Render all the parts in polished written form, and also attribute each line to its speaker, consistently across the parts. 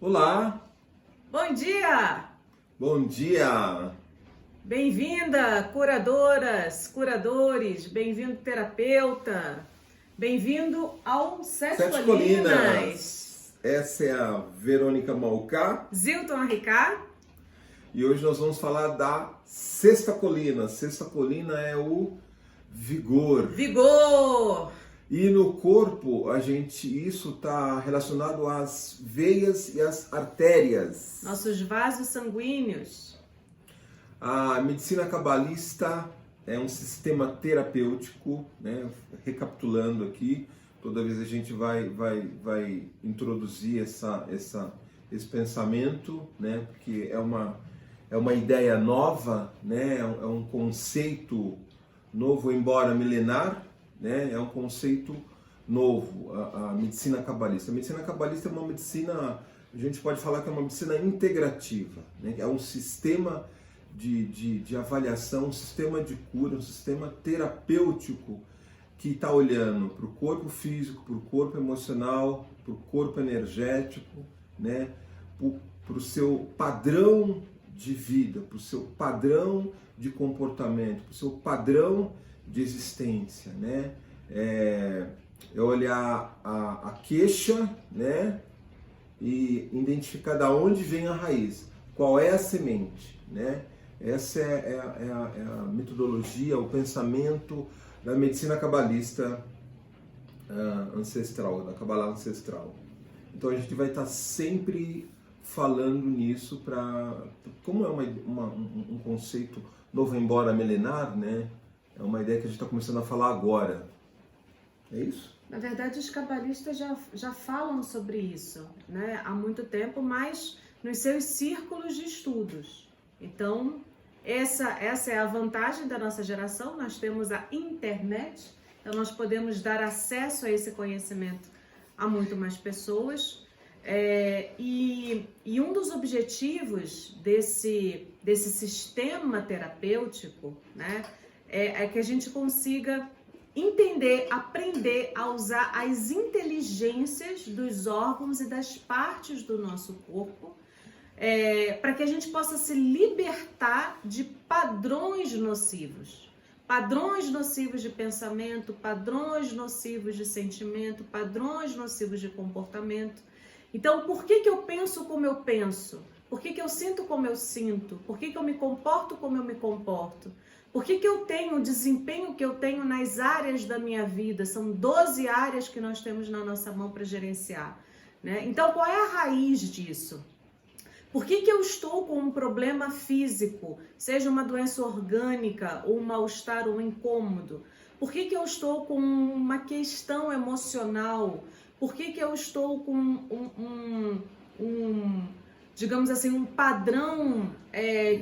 Speaker 1: Olá,
Speaker 2: Bom dia!
Speaker 1: bom dia!
Speaker 2: Bem-vinda, curadoras, curadores, bem-vindo, terapeuta, bem-vindo ao Sete
Speaker 1: Sete
Speaker 2: Colinas.
Speaker 1: Colinas! Essa é a Verônica Malcá
Speaker 2: Zilton Arricá.
Speaker 1: e hoje nós vamos falar da Sexta Colina. Sexta Colina é o vigor.
Speaker 2: Vigor!
Speaker 1: E no corpo, isso está relacionado às veias e às artérias.
Speaker 2: Nossos vasos sanguíneos.
Speaker 1: A medicina cabalista é um sistema terapêutico, né? Recapitulando aqui, toda vez a gente vai introduzir esse pensamento, né? Porque é uma ideia nova, né? É um conceito novo, embora milenar, né? É um conceito novo, a medicina cabalista. A medicina cabalista é uma medicina, a gente pode falar que é uma medicina integrativa, né? É um sistema de avaliação, um sistema de cura, um sistema terapêutico que está olhando para o corpo físico, para o corpo emocional, para o corpo energético, né? Para o seu padrão de vida, para o seu padrão de comportamento, para o seu padrão de existência, né? É olhar a queixa, né? E identificar da onde vem a raiz, qual é a semente, né? Essa é a metodologia, o pensamento da medicina cabalista ancestral, da cabala ancestral. Então a gente vai estar sempre falando nisso como é um conceito novo, embora milenar, né? É uma ideia que a gente está começando a falar agora. É isso?
Speaker 2: Na verdade, os cabalistas já falam sobre isso, né? Há muito tempo, mas nos seus círculos de estudos. Então, essa é a vantagem da nossa geração. Nós temos a internet, então nós podemos dar acesso a esse conhecimento a muito mais pessoas. E um dos objetivos desse sistema terapêutico, né, é que a gente consiga entender, aprender a usar as inteligências dos órgãos e das partes do nosso corpo, para que a gente possa se libertar de padrões nocivos de pensamento, padrões nocivos de sentimento, padrões nocivos de comportamento. Então, por que eu penso como eu penso? Por que eu sinto como eu sinto? Por que eu me comporto como eu me comporto? Por que eu tenho o desempenho que eu tenho nas áreas da minha vida? São 12 áreas que nós temos na nossa mão para gerenciar, né? Então, qual é a raiz disso? Por que eu estou com um problema físico, seja uma doença orgânica, ou um mal-estar, ou um incômodo? Por que eu estou com uma questão emocional? Por que eu estou com digamos assim, um padrão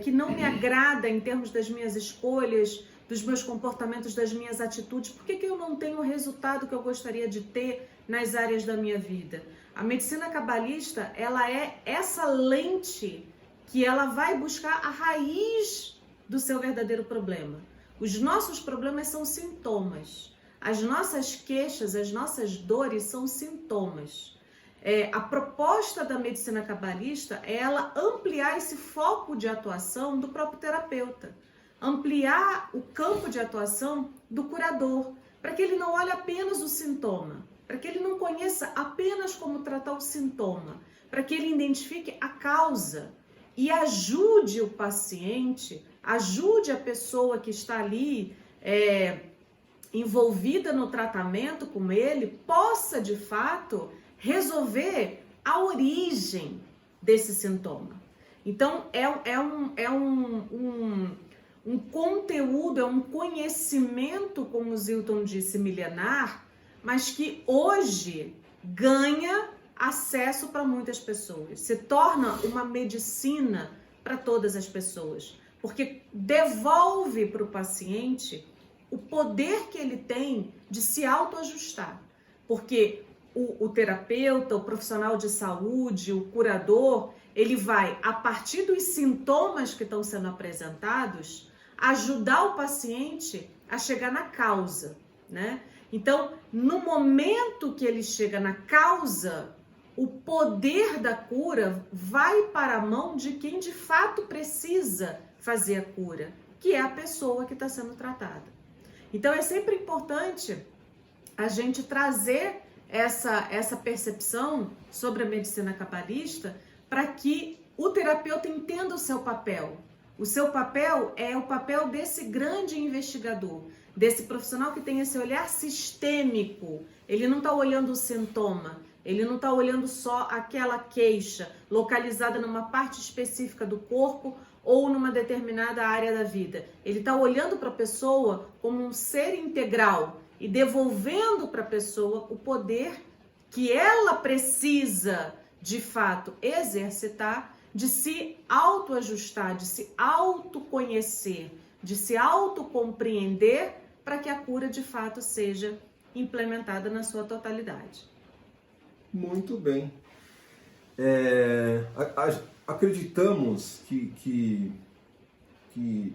Speaker 2: que não me agrada em termos das minhas escolhas, dos meus comportamentos, das minhas atitudes? Por que eu não tenho o resultado que eu gostaria de ter nas áreas da minha vida? A medicina cabalista, ela é essa lente que ela vai buscar a raiz do seu verdadeiro problema. Os nossos problemas são sintomas. As nossas queixas, as nossas dores são sintomas. A proposta da medicina cabalista é ela ampliar esse foco de atuação do próprio terapeuta, ampliar o campo de atuação do curador, para que ele não olhe apenas o sintoma, para que ele não conheça apenas como tratar o sintoma, para que ele identifique a causa e ajude o paciente, ajude a pessoa que está ali envolvida no tratamento com ele, possa de fato resolver a origem desse sintoma. Então, um conteúdo, é um conhecimento, como o Zilton disse, milenar, mas que hoje ganha acesso para muitas pessoas. Se torna uma medicina para todas as pessoas, porque devolve para o paciente o poder que ele tem de se autoajustar. Porque o terapeuta, o profissional de saúde, o curador, ele vai, a partir dos sintomas que estão sendo apresentados, ajudar o paciente a chegar na causa, né? Então, no momento que ele chega na causa, o poder da cura vai para a mão de quem de fato precisa fazer a cura, que é a pessoa que está sendo tratada. Então é sempre importante a gente trazer essa percepção sobre a medicina cabalista para que o terapeuta entenda o seu papel. O seu papel é o papel desse grande investigador, desse profissional que tem esse olhar sistêmico. Ele não está olhando o sintoma, ele não está olhando só aquela queixa localizada numa parte específica do corpo ou numa determinada área da vida. Ele está olhando para a pessoa como um ser integral e devolvendo para a pessoa o poder que ela precisa, de fato, exercitar, de se autoajustar, de se autoconhecer, de se autocompreender para que a cura, de fato, seja implementada na sua totalidade.
Speaker 1: Muito bem. Acreditamos que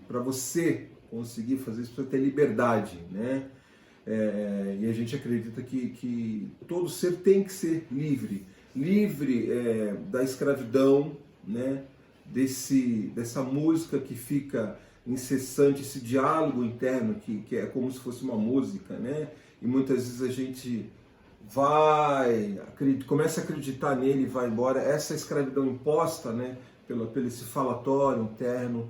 Speaker 1: para você conseguir fazer isso, precisa ter liberdade, né? E a gente acredita que todo ser tem que ser livre da escravidão, né? Dessa música que fica incessante, esse diálogo interno que é como se fosse uma música, né? E muitas vezes a gente começa a acreditar nele e vai embora. Essa escravidão imposta, né? Pelo esse falatório interno,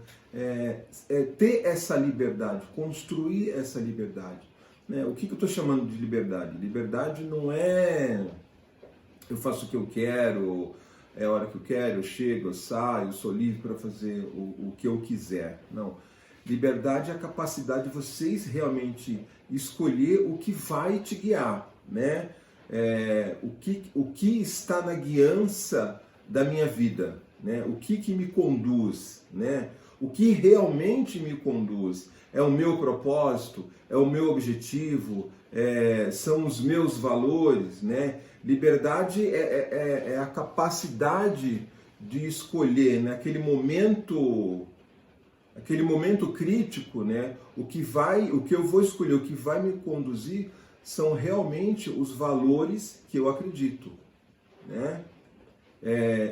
Speaker 1: ter essa liberdade, construir essa liberdade. Né? O que eu estou chamando de liberdade? Liberdade não é eu faço o que eu quero, é a hora que eu quero, eu chego, eu saio, eu sou livre para fazer o que eu quiser. Não. Liberdade é a capacidade de vocês realmente escolher o que vai te guiar, né? O que está na guiança da minha vida, né? O que me conduz, né? O que realmente me conduz é o meu propósito, é o meu objetivo, são os meus valores, né? Liberdade é a capacidade de escolher naquele momento crítico, né? O que eu vou escolher, o que vai me conduzir são realmente os valores que eu acredito, né?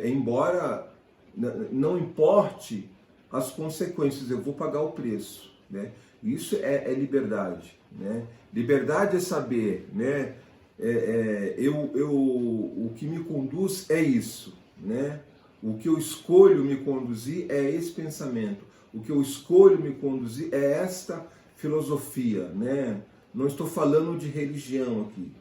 Speaker 1: Embora não importe as consequências, eu vou pagar o preço, né? Isso é liberdade, né? Liberdade é saber, né? O que me conduz é isso, né? O que eu escolho me conduzir é esse pensamento. O que eu escolho me conduzir é esta filosofia, né? Não estou falando de religião aqui.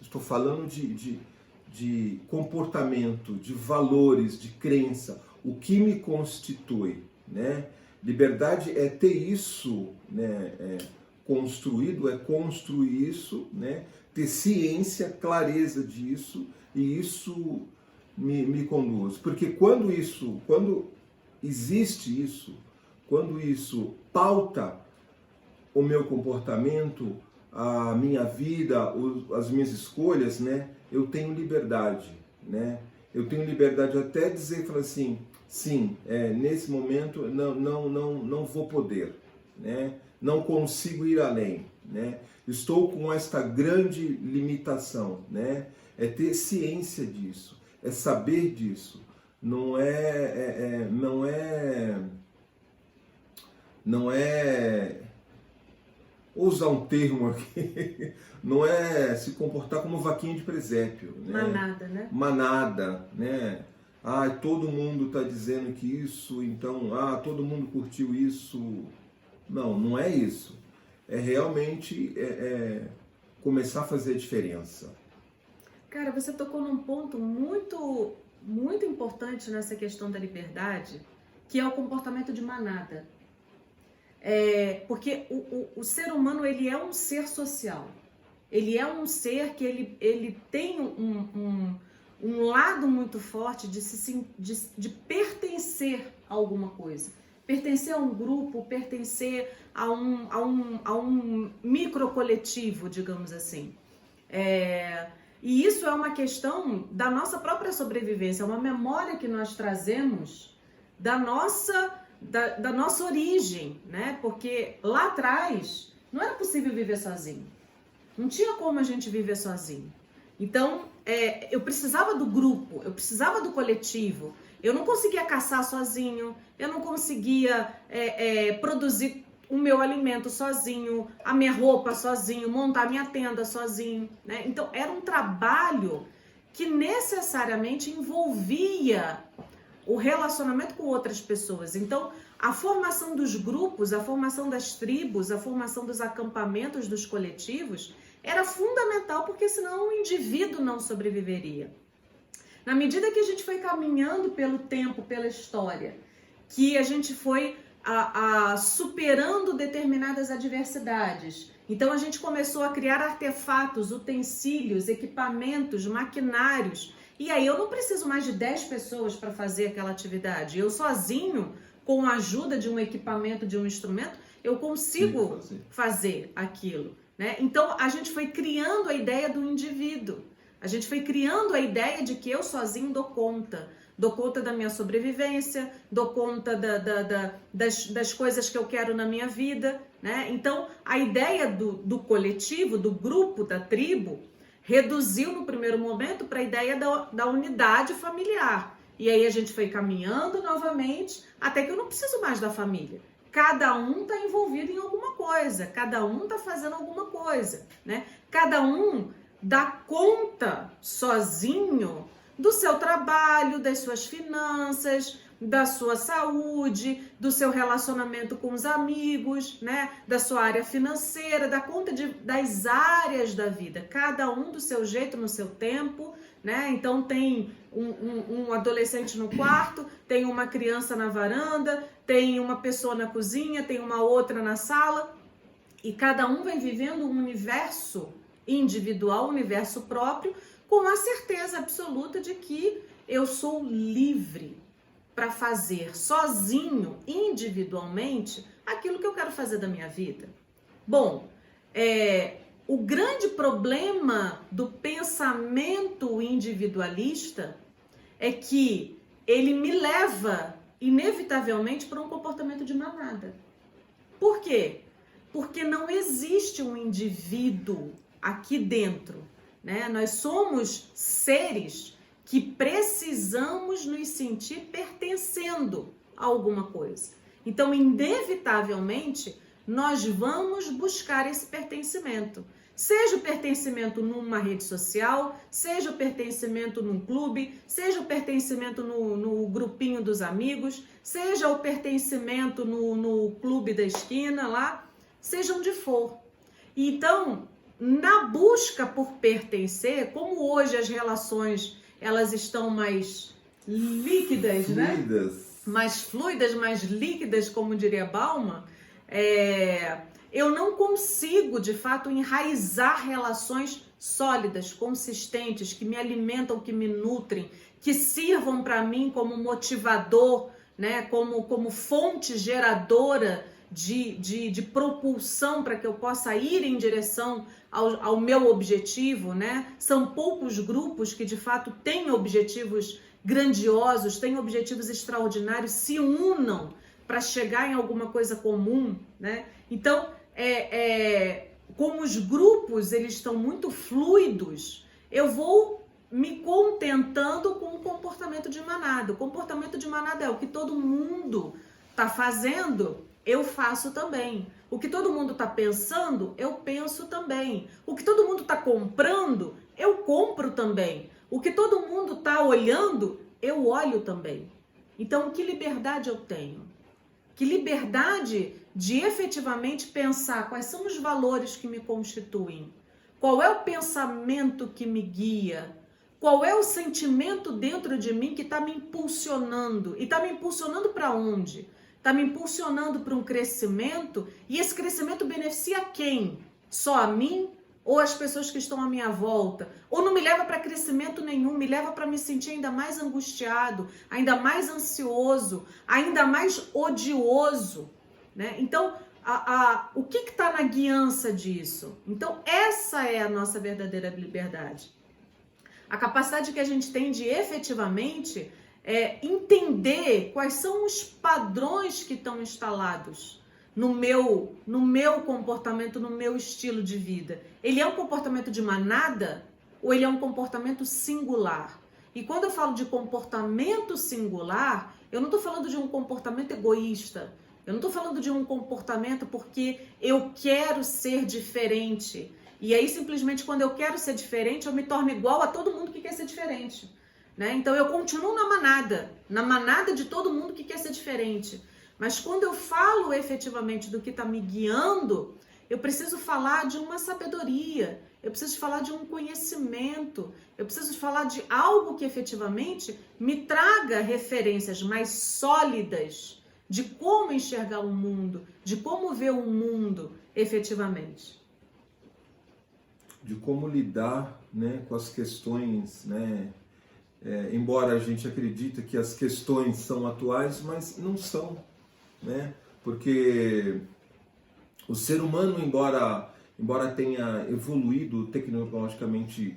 Speaker 1: Estou falando de comportamento, de valores, de crença. O que me constitui, né? Liberdade é ter isso, né? Construído, é construir isso, né? Ter ciência, clareza disso, e isso me conduz. Porque quando existe isso, quando isso pauta o meu comportamento, a minha vida, as minhas escolhas, né? Eu tenho liberdade, né? Eu tenho liberdade até de dizer, falar assim, sim, nesse momento não vou poder, né? Não consigo ir além, né? Estou com esta grande limitação, né? É ter ciência disso, é saber disso. Não é vou usar um termo aqui, não é se comportar como vaquinha de presépio, né?
Speaker 2: Manada, né?
Speaker 1: Manada, né? Todo mundo está dizendo que isso, então, todo mundo curtiu isso. Não é isso. É realmente começar a fazer a diferença.
Speaker 2: Cara, você tocou num ponto muito, muito importante nessa questão da liberdade, que é o comportamento de manada. Porque o ser humano, ele é um ser social. Ele é um ser que ele tem um lado muito forte de pertencer a alguma coisa. Pertencer a um grupo, pertencer a um microcoletivo, digamos assim. E isso é uma questão da nossa própria sobrevivência, é uma memória que nós trazemos da nossa origem, né? Porque lá atrás não era possível viver sozinho. Não tinha como a gente viver sozinho. Então, eu precisava do grupo, eu precisava do coletivo. Eu não conseguia caçar sozinho, eu não conseguia produzir o meu alimento sozinho, a minha roupa sozinho, montar minha tenda sozinho, né? Então, era um trabalho que necessariamente envolvia o relacionamento com outras pessoas. Então, a formação dos grupos, a formação das tribos, a formação dos acampamentos, dos coletivos, era fundamental, porque senão o indivíduo não sobreviveria. Na medida que a gente foi caminhando pelo tempo, pela história, que a gente foi superando determinadas adversidades, então a gente começou a criar artefatos, utensílios, equipamentos, maquinários, e aí eu não preciso mais de 10 pessoas para fazer aquela atividade. Eu sozinho, com a ajuda de um equipamento, de um instrumento, eu consigo fazer aquilo, né? Então a gente foi criando a ideia do indivíduo. A gente foi criando a ideia de que eu sozinho dou conta da minha sobrevivência, dou conta das coisas que eu quero na minha vida, né? Então, a ideia do coletivo, do grupo, da tribo, reduziu no primeiro momento para a ideia da unidade familiar. E aí a gente foi caminhando novamente, até que eu não preciso mais da família. Cada um está envolvido em alguma coisa, cada um está fazendo alguma coisa, né? Cada um dá conta sozinho do seu trabalho, das suas finanças, da sua saúde, do seu relacionamento com os amigos, né? Da sua área financeira, dá conta das áreas da vida, cada um do seu jeito, no seu tempo, né? Então tem um adolescente no quarto, tem uma criança na varanda, tem uma pessoa na cozinha, tem uma outra na sala, e cada um vai vivendo um universo individual, universo próprio, com a certeza absoluta de que eu sou livre para fazer sozinho, individualmente, aquilo que eu quero fazer da minha vida. Bom, o grande problema do pensamento individualista é que ele me leva, inevitavelmente, para um comportamento de manada. Por quê? Porque não existe um indivíduo aqui dentro, né? Nós somos seres que precisamos nos sentir pertencendo a alguma coisa. Então, inevitavelmente, nós vamos buscar esse pertencimento. Seja o pertencimento numa rede social, seja o pertencimento num clube, seja o pertencimento no grupinho dos amigos, seja o pertencimento no clube da esquina lá, seja onde for. Então, na busca por pertencer, como hoje as relações elas estão mais líquidas,
Speaker 1: fluidas,
Speaker 2: né? Mais fluidas, mais líquidas, como diria Bauman, eu não consigo, de fato, enraizar relações sólidas, consistentes, que me alimentam, que me nutrem, que sirvam para mim como motivador, né? Como fonte geradora de propulsão para que eu possa ir em direção ao meu objetivo, né? São poucos grupos que de fato têm objetivos grandiosos, têm objetivos extraordinários, se unam para chegar em alguma coisa comum, né? Então, como os grupos eles estão muito fluidos, eu vou me contentando com o comportamento de manada. O comportamento de manada é o que todo mundo está fazendo, eu faço também. O que todo mundo está pensando, eu penso também. O que todo mundo está comprando, eu compro também. O que todo mundo está olhando, eu olho também. Então, que liberdade eu tenho? Que liberdade de efetivamente pensar quais são os valores que me constituem? Qual é o pensamento que me guia? Qual é o sentimento dentro de mim que está me impulsionando? E está me impulsionando para onde? Está me impulsionando para um crescimento, e esse crescimento beneficia quem? Só a mim ou as pessoas que estão à minha volta? Ou não me leva para crescimento nenhum, me leva para me sentir ainda mais angustiado, ainda mais ansioso, ainda mais odioso, né? Então, o que está na guiança disso? Então, essa é a nossa verdadeira liberdade. A capacidade que a gente tem de efetivamente entender quais são os padrões que estão instalados no meu comportamento, no meu estilo de vida. Ele é um comportamento de manada ou ele é um comportamento singular? E quando eu falo de comportamento singular, eu não estou falando de um comportamento egoísta. Eu não estou falando de um comportamento porque eu quero ser diferente. E aí, simplesmente, quando eu quero ser diferente, eu me torno igual a todo mundo que quer ser diferente. Né? Então, eu continuo na manada de todo mundo que quer ser diferente. Mas quando eu falo efetivamente do que está me guiando, eu preciso falar de uma sabedoria, eu preciso falar de um conhecimento, eu preciso falar de algo que efetivamente me traga referências mais sólidas de como enxergar o mundo, de como ver o mundo efetivamente.
Speaker 1: De como lidar, né, com as questões, né? Embora a gente acredite que as questões são atuais, mas não são, né? Porque o ser humano, embora tenha evoluído tecnologicamente,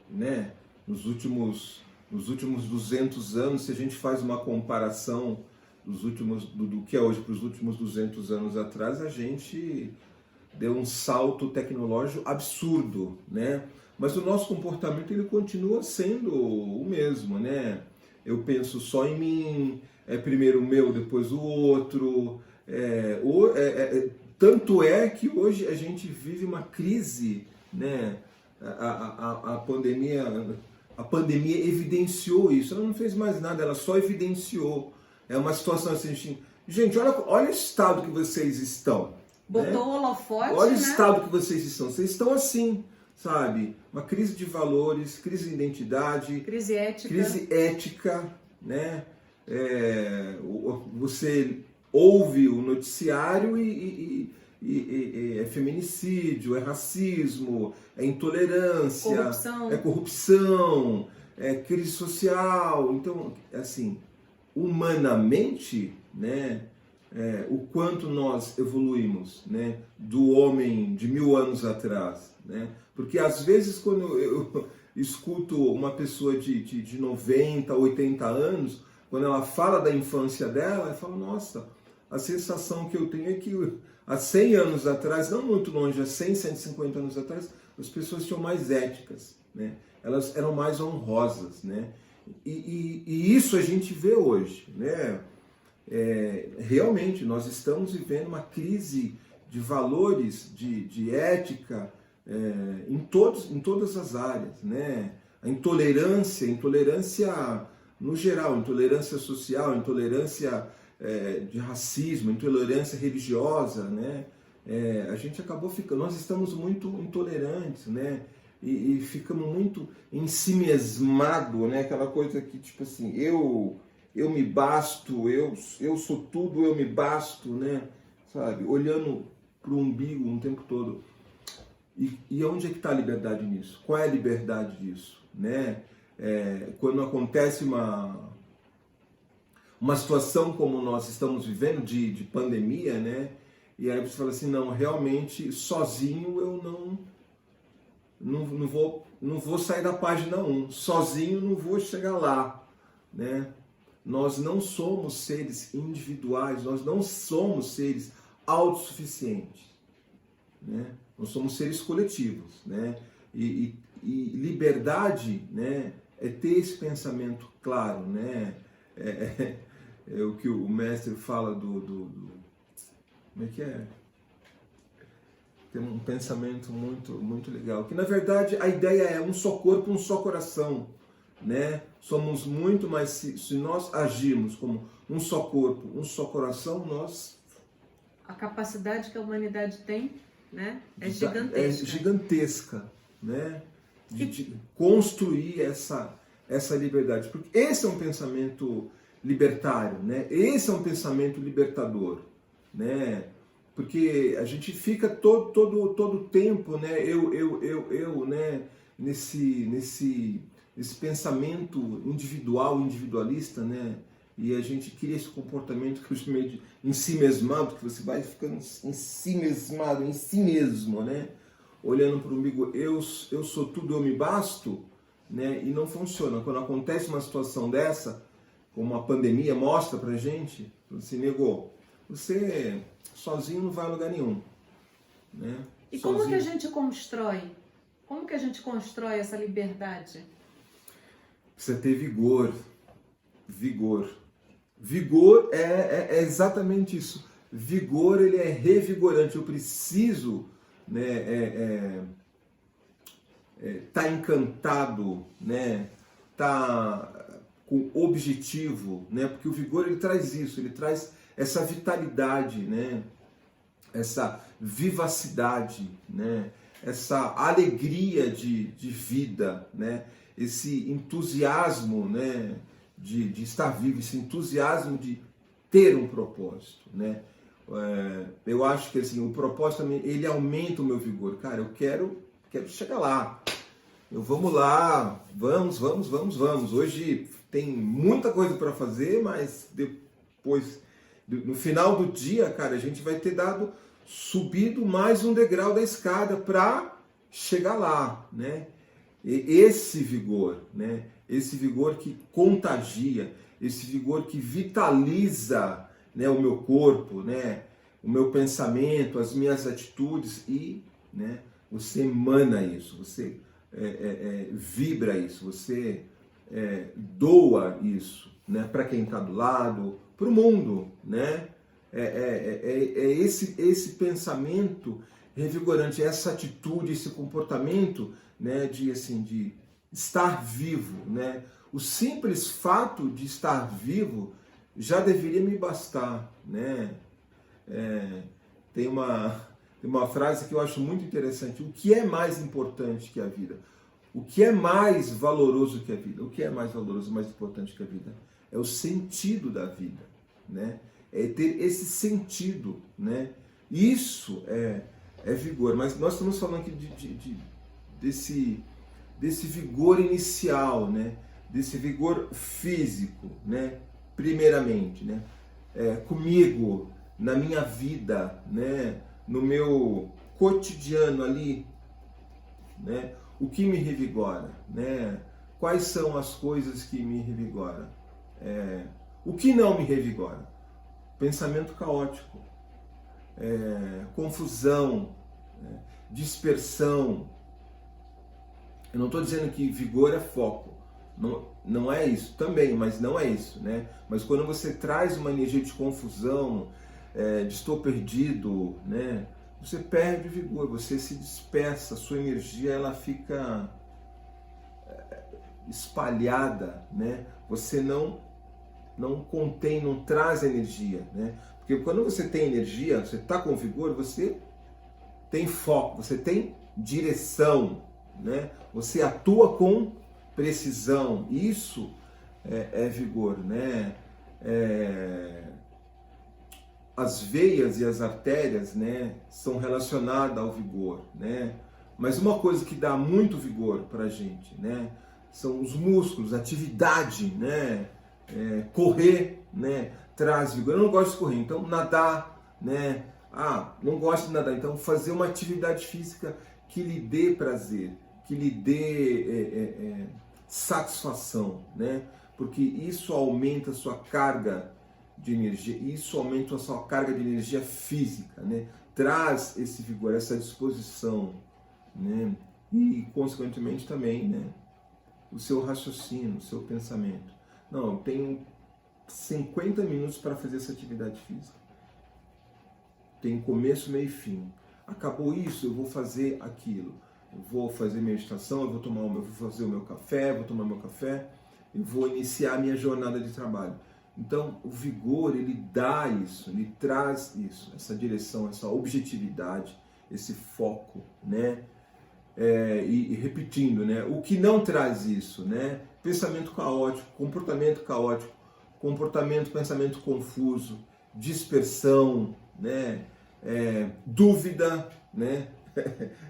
Speaker 1: né, nos últimos 200 anos, se a gente faz uma comparação do que é hoje para os últimos 200 anos atrás, a gente deu um salto tecnológico absurdo, né? Mas o nosso comportamento ele continua sendo o mesmo, né? Eu penso só em mim, primeiro o meu, depois o outro. Tanto é que hoje a gente vive uma crise, né? A pandemia evidenciou isso. Ela não fez mais nada, ela só evidenciou. É uma situação assim, gente, olha o estado que vocês estão.
Speaker 2: Botou
Speaker 1: né?
Speaker 2: o holofote,
Speaker 1: Olha o
Speaker 2: né?
Speaker 1: estado que vocês estão assim, sabe? Uma crise de valores, crise de identidade,
Speaker 2: Crise
Speaker 1: ética, né? Você ouve o noticiário e é feminicídio, é racismo, é intolerância,
Speaker 2: corrupção.
Speaker 1: é corrupção, é crise social. Então, assim, humanamente, né? O quanto nós evoluímos, né, do homem de 1000 anos atrás, né? Porque às vezes quando eu escuto uma pessoa de 90, 80 anos, quando ela fala da infância dela, eu falo, nossa, a sensação que eu tenho é que há 100 anos atrás, não muito longe, há 100, 150 anos atrás, as pessoas tinham mais éticas, né? Elas eram mais honrosas, né? E isso a gente vê hoje, né? Realmente nós estamos vivendo uma crise de valores, de ética em todas as áreas, né? A intolerância no geral, intolerância social, intolerância de racismo, intolerância religiosa, né? A gente acabou ficando, nós estamos muito intolerantes, né? E ficamos muito ensimesmados, né? Aquela coisa que tipo assim, eu me basto, eu sou tudo, eu me basto, né? Sabe? Olhando para o umbigo o tempo todo. E onde é que está a liberdade nisso? Qual é a liberdade disso? Né? Quando acontece uma situação como nós estamos vivendo, de pandemia, né? E aí você fala assim, não, realmente, sozinho eu não vou sair da página 1. Sozinho não vou chegar lá, né? Nós não somos seres individuais, nós não somos seres autossuficientes, né? Nós somos seres coletivos, né? E liberdade, né, é ter esse pensamento claro, né? É o que o mestre fala como é que é? Tem um pensamento muito, muito legal, que na verdade a ideia é um só corpo, um só coração, né? Somos muito, mas se nós agirmos como um só corpo, um só coração,
Speaker 2: a capacidade que a humanidade tem, né, é gigantesca.
Speaker 1: É gigantesca, né? De construir essa liberdade. Porque esse é um pensamento libertário, né? Esse é um pensamento libertador, né? Porque a gente fica todo tempo, né? Eu, né? Nesse pensamento individualista, né? E a gente cria esse comportamento que eu chamei de ensimesmado, que você vai ficando ensimesmado em si mesmo, né? Olhando para o umbigo, eu sou tudo, eu me basto, né? E não funciona. Quando acontece uma situação dessa, como a pandemia mostra pra gente, você negou, você sozinho não vai a lugar nenhum, né?
Speaker 2: E como que a gente constrói Como que a gente constrói essa liberdade?
Speaker 1: Precisa ter vigor. Vigor. Vigor é exatamente isso. Vigor, ele é revigorante. Eu preciso, né, tá encantado, né, tá com objetivo, né, porque o vigor ele traz isso, ele traz essa vitalidade, né, essa vivacidade, né, essa alegria de vida, né, esse entusiasmo, né, de estar vivo, esse entusiasmo de ter um propósito, né. Eu acho que assim, o propósito também, ele aumenta o meu vigor. Cara, eu quero chegar lá. Vamos lá, vamos. Hoje tem muita coisa para fazer, mas depois, no final do dia, cara, a gente vai ter subido mais um degrau da escada para chegar lá, né? E esse vigor, né? Esse vigor que contagia, esse vigor que vitaliza, né, o meu corpo, né, o meu pensamento, as minhas atitudes e, né, você emana isso, você vibra isso, você doa isso, né, para quem está do lado, para o mundo, né? Esse pensamento revigorante, essa atitude, esse comportamento, né, de estar vivo, né? O simples fato de estar vivo já deveria me bastar, né? Tem uma frase que eu acho muito interessante. O que é mais importante que a vida? O que é mais valoroso que a vida? O que é mais valoroso, mais importante que a vida? É o sentido da vida, né? É ter esse sentido, né? Isso é vigor. Mas nós estamos falando aqui desse vigor inicial, né? Desse vigor físico, né? Primeiramente, né? Comigo, na minha vida, né? No meu cotidiano ali, né? O que me revigora, né? Quais são as coisas que me revigoram? O que não me revigora? Pensamento caótico, confusão, dispersão. Eu não estou dizendo que vigor é foco, não é isso também, mas não é isso, né? Mas quando você traz uma energia de confusão, de estou perdido, né? Você perde o vigor, você se dispersa, a sua energia ela fica espalhada, né? Você não contém, não traz energia, né? Porque quando você tem energia, você está com vigor, você tem foco, você tem direção, né? Você atua com precisão. Isso é vigor, né? As veias e as artérias, né, são relacionadas ao vigor, né? Mas uma coisa que dá muito vigor para a gente, né, são os músculos, atividade, né? Correr, né, traz vigor. Eu não gosto de correr, então nadar, né? Não gosto de nadar, então fazer uma atividade física que lhe dê prazer, que lhe dê satisfação, né? Porque isso aumenta a sua carga de energia, isso aumenta a sua carga de energia física, né? Traz esse vigor, essa disposição, né? E consequentemente também, né, o seu raciocínio, o seu pensamento. Não, eu tenho 50 minutos para fazer essa atividade física. Tem começo, meio e fim. Acabou isso, eu vou fazer aquilo. Eu vou fazer meditação, eu vou fazer o meu café, vou tomar meu café, eu vou iniciar a minha jornada de trabalho. Então, o vigor, ele dá isso, ele traz isso, essa direção, essa objetividade, esse foco, né? E repetindo, né? O que não traz isso, né? Pensamento caótico, pensamento confuso, dispersão, né? Dúvida, né?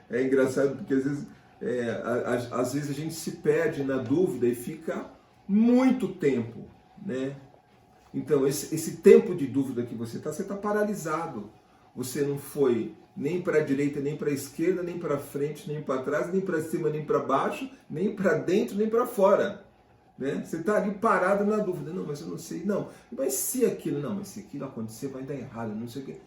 Speaker 1: É engraçado porque às vezes a gente se perde na dúvida e fica muito tempo, né? Então, esse tempo de dúvida que você está paralisado. Você não foi nem para a direita, nem para a esquerda, nem para frente, nem para trás, nem para cima, nem para baixo, nem para dentro, nem para fora. Né? Você está ali parado na dúvida. Não, mas eu não sei. Não, mas se aquilo... Não, mas se aquilo acontecer, vai dar errado, não sei o quê.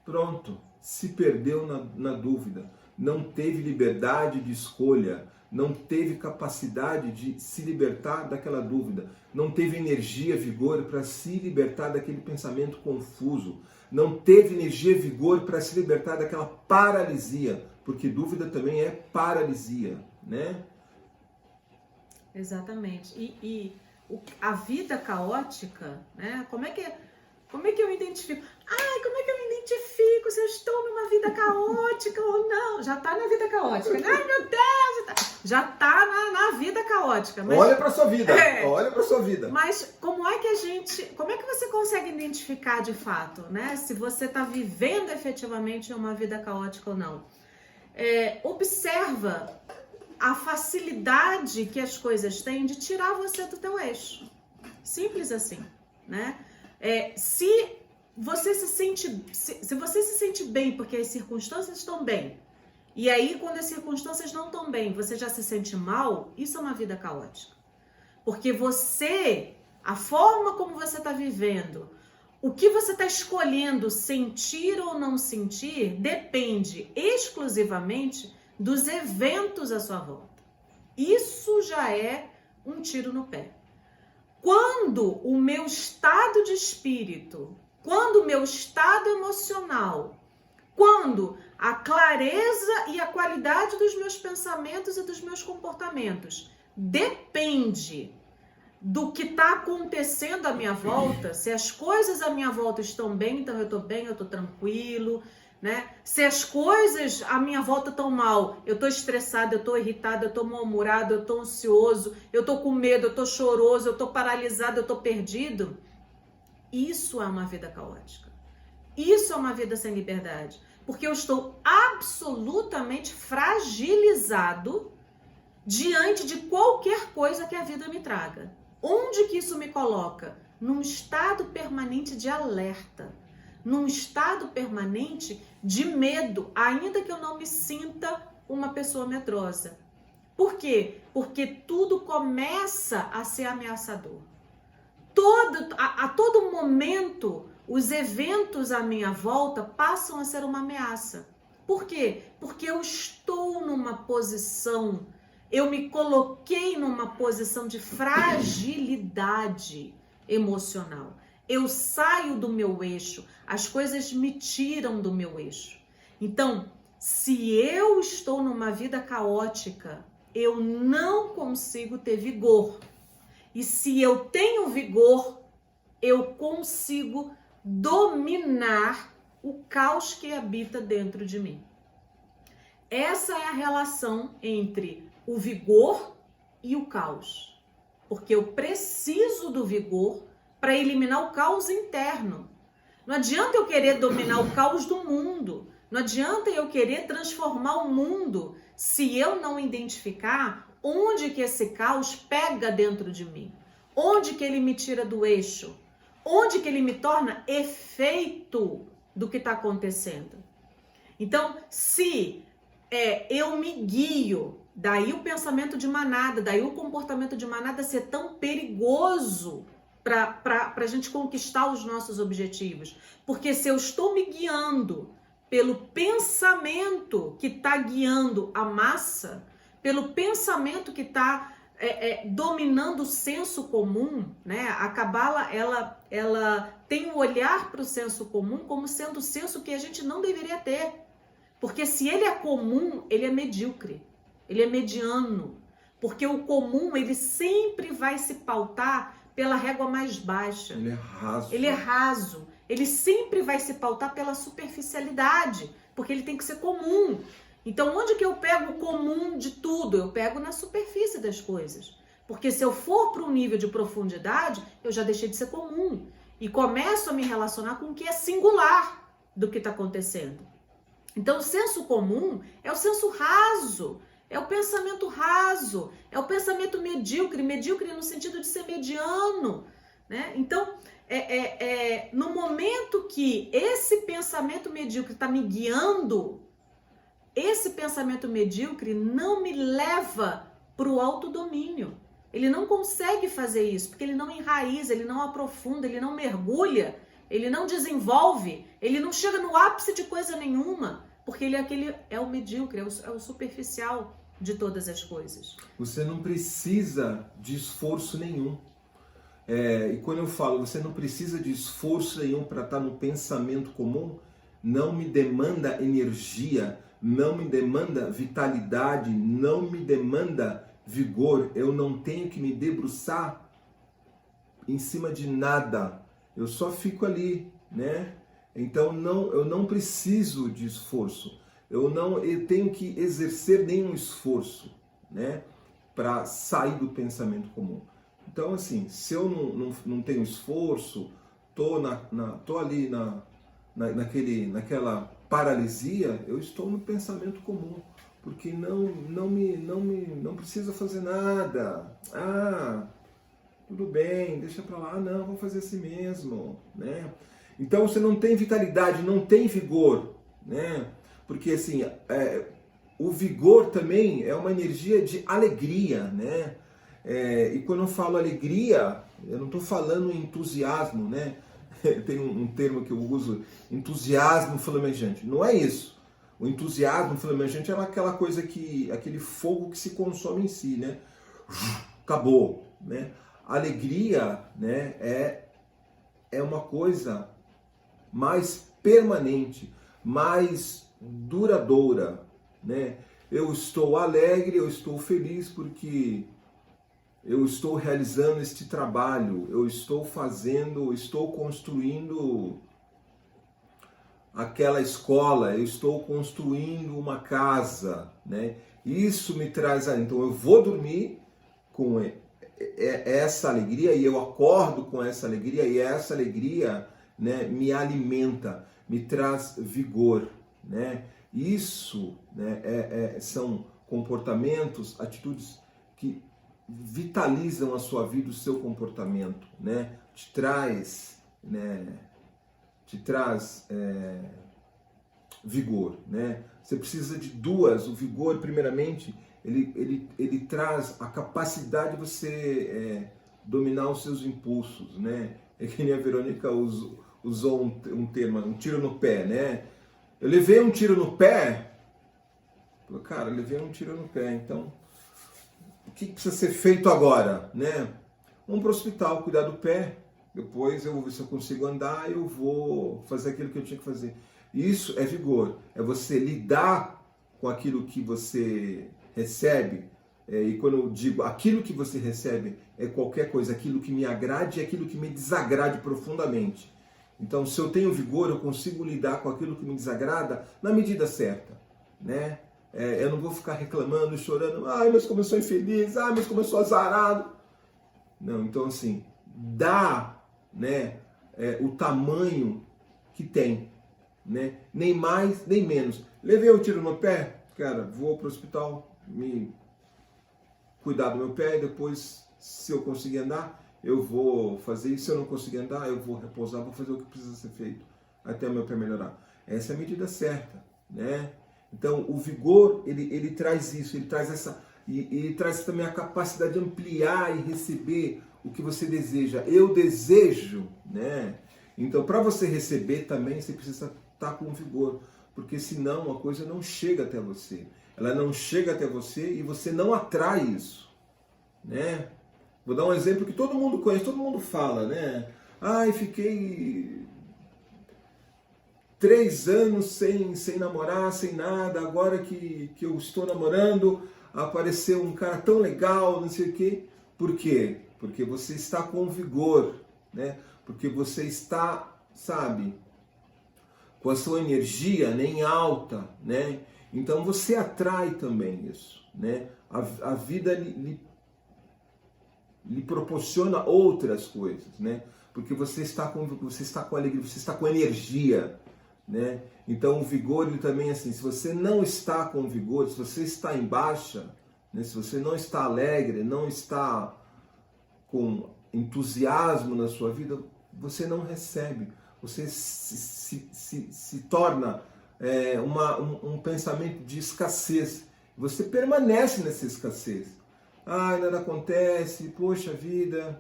Speaker 1: Pronto, se perdeu na dúvida. não teve liberdade de escolha, não teve capacidade de se libertar daquela dúvida, não teve energia, vigor para se libertar daquele pensamento confuso, não teve energia, vigor para se libertar daquela paralisia, porque dúvida também é paralisia, né?
Speaker 2: Exatamente. A vida caótica, né? Como é que eu identifico? Como é que eu identifico se eu estou numa vida caótica ou não? Já está na vida caótica. Ai, meu Deus! Já está na vida caótica. Mas,
Speaker 1: olha para sua vida, olha para sua vida.
Speaker 2: Mas como é que você consegue identificar de fato, né? Se você está vivendo efetivamente uma vida caótica ou não? Observa a facilidade que as coisas têm de tirar você do teu eixo. Simples assim, né? Se você se sente bem porque as circunstâncias estão bem, e aí quando as circunstâncias não estão bem, você já se sente mal, isso é uma vida caótica. Porque a forma como você está vivendo, o que você está escolhendo sentir ou não sentir, depende exclusivamente dos eventos à sua volta. Isso já é um tiro no pé. Quando o meu estado de espírito, quando o meu estado emocional, quando a clareza e a qualidade dos meus pensamentos e dos meus comportamentos depende do que está acontecendo à minha volta, se as coisas à minha volta estão bem, então eu estou bem, eu estou tranquilo, né? Se as coisas à minha volta estão mal, eu estou estressado, eu estou irritado, eu estou mal-humorado, eu estou ansioso, eu estou com medo, eu estou choroso, eu estou paralisado, eu estou perdido. Isso é uma vida caótica. Isso é uma vida sem liberdade. Porque eu estou absolutamente fragilizado diante de qualquer coisa que a vida me traga. Onde que isso me coloca? Num estado permanente de alerta. Num estado permanente de medo, ainda que eu não me sinta uma pessoa medrosa. Por quê? Porque tudo começa a ser ameaçador. A todo momento, os eventos à minha volta passam a ser uma ameaça. Por quê? Porque eu estou numa posição, eu me coloquei numa posição de fragilidade emocional. Eu saio do meu eixo, as coisas me tiram do meu eixo. Então, se eu estou numa vida caótica, eu não consigo ter vigor. E se eu tenho vigor, eu consigo dominar o caos que habita dentro de mim. Essa é a relação entre o vigor e o caos. Porque eu preciso do vigor para eliminar o caos interno. Não adianta eu querer dominar o caos do mundo. Não adianta eu querer transformar o mundo se eu não identificar onde que esse caos pega dentro de mim. Onde que ele me tira do eixo. Onde que ele me torna efeito do que está acontecendo. Então, se eu me guio, daí o pensamento de manada, daí o comportamento de manada ser tão perigoso para a gente conquistar os nossos objetivos. Porque se eu estou me guiando pelo pensamento que está guiando a massa, pelo pensamento que está dominando o senso comum, né? A Cabala, ela tem um olhar para o senso comum como sendo o senso que a gente não deveria ter. Porque se ele é comum, ele é medíocre, ele é mediano. Porque o comum, ele sempre vai se pautar pela régua mais baixa.
Speaker 1: Ele é raso.
Speaker 2: Ele é raso. Ele sempre vai se pautar pela superficialidade, porque ele tem que ser comum. Então, onde que eu pego o comum de tudo? Eu pego na superfície das coisas. Porque se eu for para um nível de profundidade, eu já deixei de ser comum. E começo a me relacionar com o que é singular do que está acontecendo. Então, o senso comum é o senso raso. É o pensamento raso, é o pensamento medíocre, medíocre no sentido de ser mediano, né? Então, no momento que esse pensamento medíocre está me guiando, esse pensamento medíocre não me leva para o autodomínio. Ele não consegue fazer isso, porque ele não enraiza, ele não aprofunda, ele não mergulha, ele não desenvolve, ele não chega no ápice de coisa nenhuma. porque ele é o medíocre, é o superficial de todas as coisas.
Speaker 1: Você não precisa de esforço nenhum. E quando eu falo, você não precisa de esforço nenhum para estar no pensamento comum, não me demanda energia, não me demanda vitalidade, não me demanda vigor. Eu não tenho que me debruçar em cima de nada. Eu só fico ali, né? Então eu não preciso de esforço. Eu tenho que exercer nenhum esforço, né? Para sair do pensamento comum. Então, assim, se eu não tenho esforço, tô ali naquela paralisia, eu estou no pensamento comum, porque não precisa fazer nada. Tudo bem, deixa pra lá. Não, vou fazer assim mesmo, né? Então você não tem vitalidade, não tem vigor, né? Porque assim, o vigor também é uma energia de alegria, né? E quando eu falo alegria, eu não estou falando entusiasmo, né? Tem um termo que eu uso, entusiasmo flamejante. Não é isso. O entusiasmo flamejante é aquela coisa aquele fogo que se consome em si, né? Acabou, né? Alegria, né? É uma coisa mais permanente, mais duradoura, né? Eu estou alegre, eu estou feliz porque eu estou realizando este trabalho, eu estou construindo aquela escola, eu estou construindo uma casa, né? Isso me traz, então eu vou dormir com essa alegria e eu acordo com essa alegria e essa alegria, né, me alimenta, me traz vigor, né? Isso, né, são comportamentos, atitudes que vitalizam a sua vida, o seu comportamento, né? Te traz vigor, né? Você precisa de duas. O vigor, primeiramente, ele traz a capacidade de você dominar os seus impulsos, né? É que nem a Verônica usou um termo, um tiro no pé, né? Eu levei um tiro no pé, cara, eu levei um tiro no pé, então o que precisa ser feito agora, né? Vamos para o hospital, cuidar do pé, depois eu vou ver se eu consigo andar, eu vou fazer aquilo que eu tinha que fazer. Isso é vigor, é você lidar com aquilo que você recebe, e quando eu digo aquilo que você recebe é qualquer coisa, aquilo que me agrade e aquilo que me desagrade profundamente. Então, se eu tenho vigor, eu consigo lidar com aquilo que me desagrada na medida certa, né? Eu não vou ficar reclamando, chorando, mas como eu sou infeliz, mas como eu sou azarado. Não, então assim, dá, né, o tamanho que tem, né? Nem mais, nem menos. Levei um tiro no pé, cara, vou para o hospital, me cuidar do meu pé e depois, se eu conseguir andar, eu vou fazer isso. Se eu não conseguir andar, eu vou repousar, vou fazer o que precisa ser feito até o meu pé melhorar. Essa é a medida certa, né? Então, o vigor, ele traz isso, ele traz essa, e ele traz também a capacidade de ampliar e receber o que você deseja. Eu desejo, né? Então, para você receber também, você precisa estar com vigor, porque senão a coisa não chega até você. Ela não chega até você e você não atrai isso, né? Vou dar um exemplo que todo mundo conhece, todo mundo fala, né? Fiquei 3 anos sem namorar, sem nada, agora que eu estou namorando, apareceu um cara tão legal, não sei o quê. Por quê? Porque você está com vigor, né? Porque você está, sabe, com a sua energia, né, em alta, né? Então você atrai também isso, né? A vida lhe proporciona outras coisas, né? Porque você está com alegria, você está com energia, né? Então o vigor, ele também, assim, se você não está com vigor, se você está em baixa, né? Se você não está alegre, não está com entusiasmo na sua vida, você não recebe, você se torna um pensamento de escassez, você permanece nessa escassez. Nada acontece, poxa vida,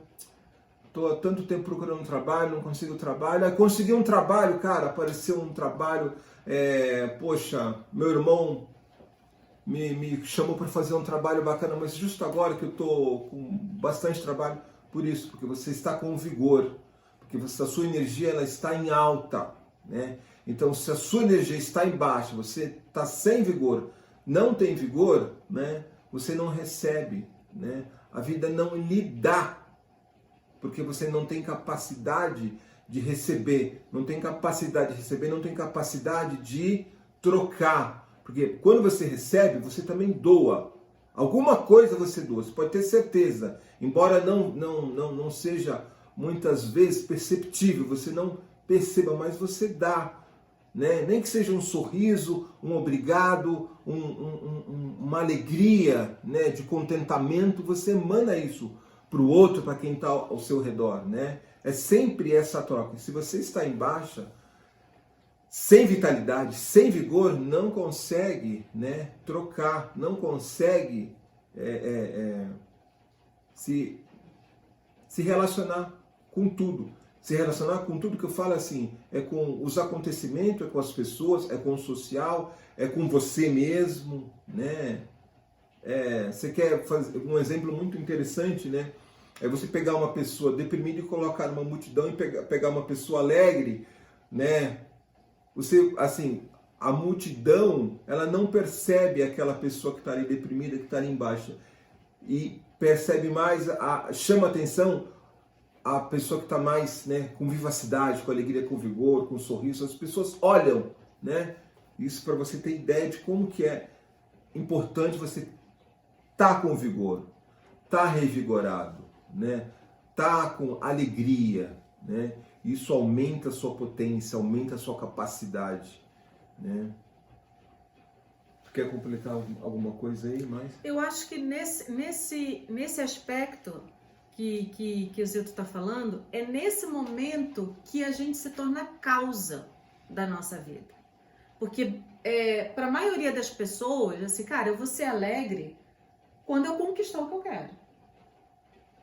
Speaker 1: Tô há tanto tempo procurando um trabalho, não consigo trabalho. Aí consegui um trabalho, cara, apareceu um trabalho, poxa, meu irmão me chamou para fazer um trabalho bacana, mas justo agora que eu tô com bastante trabalho, por isso, porque você está com vigor, porque a sua energia ela está em alta, né? Então, se a sua energia está em baixa, você está sem vigor, não tem vigor, né? Você não recebe, né? A vida não lhe dá, porque você não tem capacidade de receber, não tem capacidade de receber, não tem capacidade de trocar, porque quando você recebe, você também doa. Alguma coisa você doa, você pode ter certeza, embora não seja muitas vezes perceptível, você não perceba, mas você dá, né? Nem que seja um sorriso, um obrigado, uma alegria, né? De contentamento, você emana isso para o outro, para quem está ao seu redor, né? É sempre essa troca. Se você está em baixa, sem vitalidade, sem vigor, não consegue, né, trocar, não consegue se relacionar com tudo. Se relacionar com tudo que eu falo assim, é com os acontecimentos, é com as pessoas, é com o social, é com você mesmo, né? Você quer fazer um exemplo muito interessante, né? É você pegar uma pessoa deprimida e colocar numa multidão e pegar uma pessoa alegre, né? Você, assim, a multidão, ela não percebe aquela pessoa que está ali deprimida, que está ali embaixo. E percebe mais, chama atenção a pessoa que está mais, né, com vivacidade, com alegria, com vigor, com sorriso. As pessoas olham, né? Isso para você ter ideia de como que é importante você estar com vigor, estar revigorado, né? Estar com alegria, né? Isso aumenta a sua potência, aumenta a sua capacidade, né? Quer completar alguma coisa aí mais?
Speaker 2: Eu acho que nesse aspecto que o Zito está falando, é nesse momento que a gente se torna causa da nossa vida. Porque para a maioria das pessoas, assim, cara, eu vou ser alegre quando eu conquistar o que eu quero.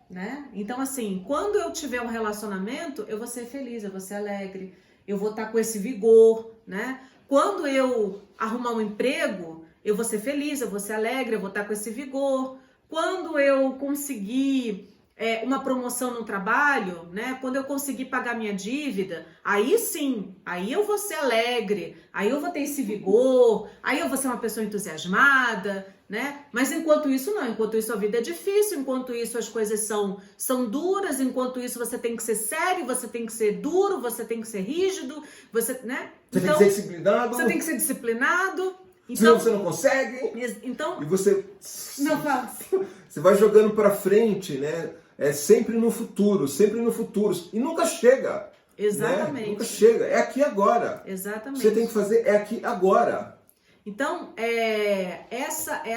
Speaker 2: Né? Então, assim, quando eu tiver um relacionamento, eu vou ser feliz, eu vou ser alegre, eu vou estar com esse vigor, né? Quando eu arrumar um emprego, eu vou ser feliz, eu vou ser alegre, eu vou estar com esse vigor. Quando eu conseguir uma promoção no trabalho, né? Quando eu conseguir pagar minha dívida, aí sim, aí eu vou ser alegre, aí eu vou ter esse vigor, aí eu vou ser uma pessoa entusiasmada, né? Mas enquanto isso não, enquanto isso a vida é difícil, enquanto isso as coisas são duras, enquanto isso você tem que ser sério, você tem que ser duro, você tem que ser rígido, né?
Speaker 1: Você tem que ser disciplinado.
Speaker 2: Você tem que ser disciplinado. Então,
Speaker 1: senão você não consegue.
Speaker 2: Então,
Speaker 1: e você
Speaker 2: não faz.
Speaker 1: Você vai jogando para frente, né? Sempre no futuro, e nunca chega.
Speaker 2: Exatamente.
Speaker 1: Né? Nunca chega. É aqui agora.
Speaker 2: Exatamente.
Speaker 1: Você tem que fazer é aqui agora.
Speaker 2: Então, essa é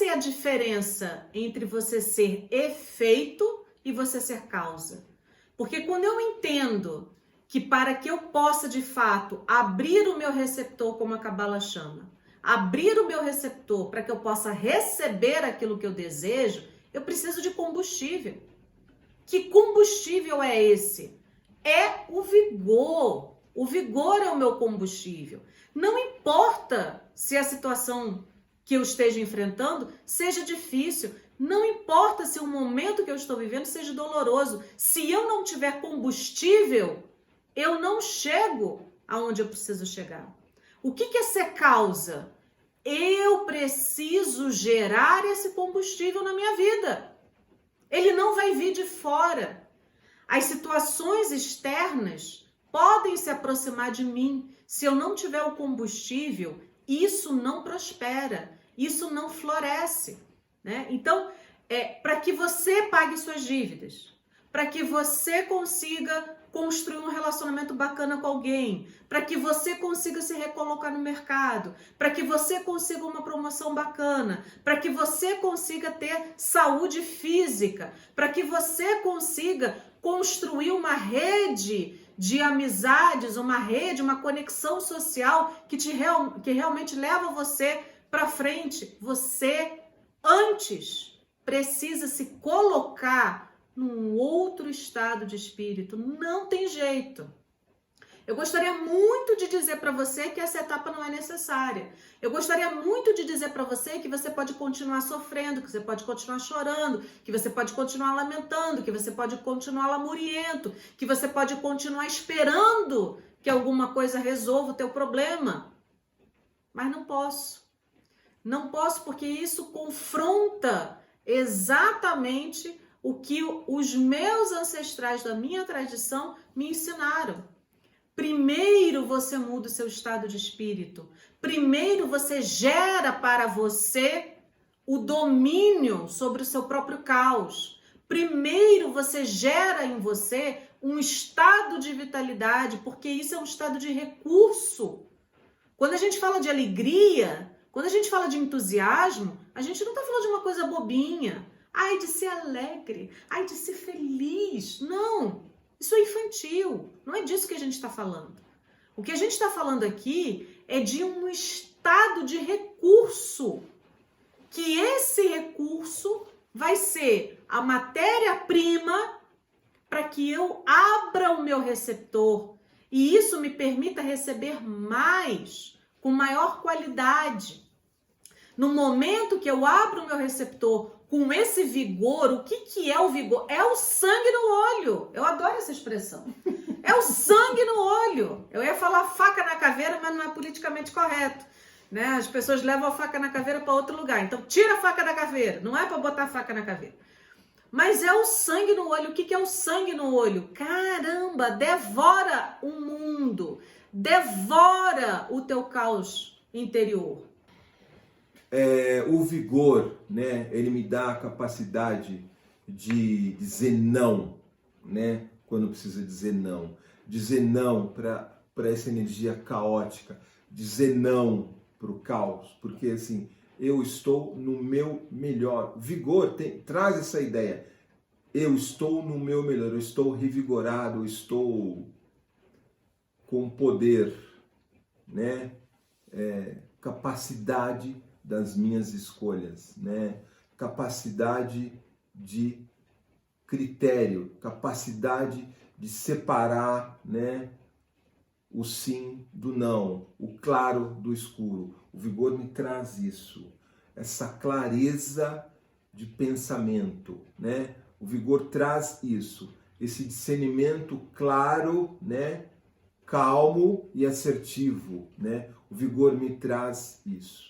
Speaker 2: a diferença entre você ser efeito e você ser causa. Porque quando eu entendo que para que eu possa, de fato, abrir o meu receptor, como a Cabala chama, abrir o meu receptor para que eu possa receber aquilo que eu desejo, eu preciso de combustível. Que combustível é esse? É o vigor. O vigor é o meu combustível. Não importa se a situação que eu esteja enfrentando seja difícil, não importa se o momento que eu estou vivendo seja doloroso. Se eu não tiver combustível, eu não chego aonde eu preciso chegar. O que é ser causa? Eu preciso gerar esse combustível na minha vida. Ele não vai vir de fora. As situações externas podem se aproximar de mim. Se eu não tiver o combustível, isso não prospera, isso não floresce, né? Então, para que você pague suas dívidas, para que você consiga construir um relacionamento bacana com alguém, para que você consiga se recolocar no mercado, para que você consiga uma promoção bacana, para que você consiga ter saúde física, para que você consiga construir uma rede de amizades, uma rede, uma conexão social que realmente leva você para frente. Você antes precisa se colocar num outro estado de espírito. Não tem jeito. Eu gostaria muito de dizer para você que essa etapa não é necessária. Eu gostaria muito de dizer para você que você pode continuar sofrendo, que você pode continuar chorando, que você pode continuar lamentando, que você pode continuar lamuriento, que você pode continuar esperando que alguma coisa resolva o teu problema. Mas não posso. Não posso, porque isso confronta exatamente o que os meus ancestrais da minha tradição me ensinaram. Primeiro você muda o seu estado de espírito. Primeiro você gera para você o domínio sobre o seu próprio caos. Primeiro você gera em você um estado de vitalidade, porque isso é um estado de recurso. Quando a gente fala de alegria, quando a gente fala de entusiasmo, a gente não está falando de uma coisa bobinha. Ai, de ser alegre, ai, de ser feliz. Não, isso é infantil. Não é disso que a gente está falando. O que a gente está falando aqui é de um estado de recurso. Que esse recurso vai ser a matéria-prima para que eu abra o meu receptor. E isso me permita receber mais, com maior qualidade. No momento que eu abro o meu receptor com esse vigor, o que é o vigor? É o sangue no olho. Eu adoro essa expressão. É o sangue no olho. Eu ia falar faca na caveira, mas não é politicamente correto. Né? As pessoas levam a faca na caveira para outro lugar. Então, tira a faca da caveira. Não é para botar a faca na caveira. Mas é o sangue no olho. O que é o sangue no olho? Caramba, devora o mundo. Devora o teu caos interior.
Speaker 1: O vigor, né? Ele me dá a capacidade de dizer não, né? Quando precisa dizer não. Dizer não para essa energia caótica. Dizer não para o caos. Porque assim, eu estou no meu melhor. Vigor traz essa ideia. Eu estou no meu melhor. Eu estou revigorado. Eu estou com poder, né? Capacidade das minhas escolhas, né? Capacidade de critério, capacidade de separar, né? O sim do não, o claro do escuro. O vigor me traz isso, essa clareza de pensamento, né? O vigor traz isso, esse discernimento claro, né? Calmo e assertivo, né? O vigor me traz isso,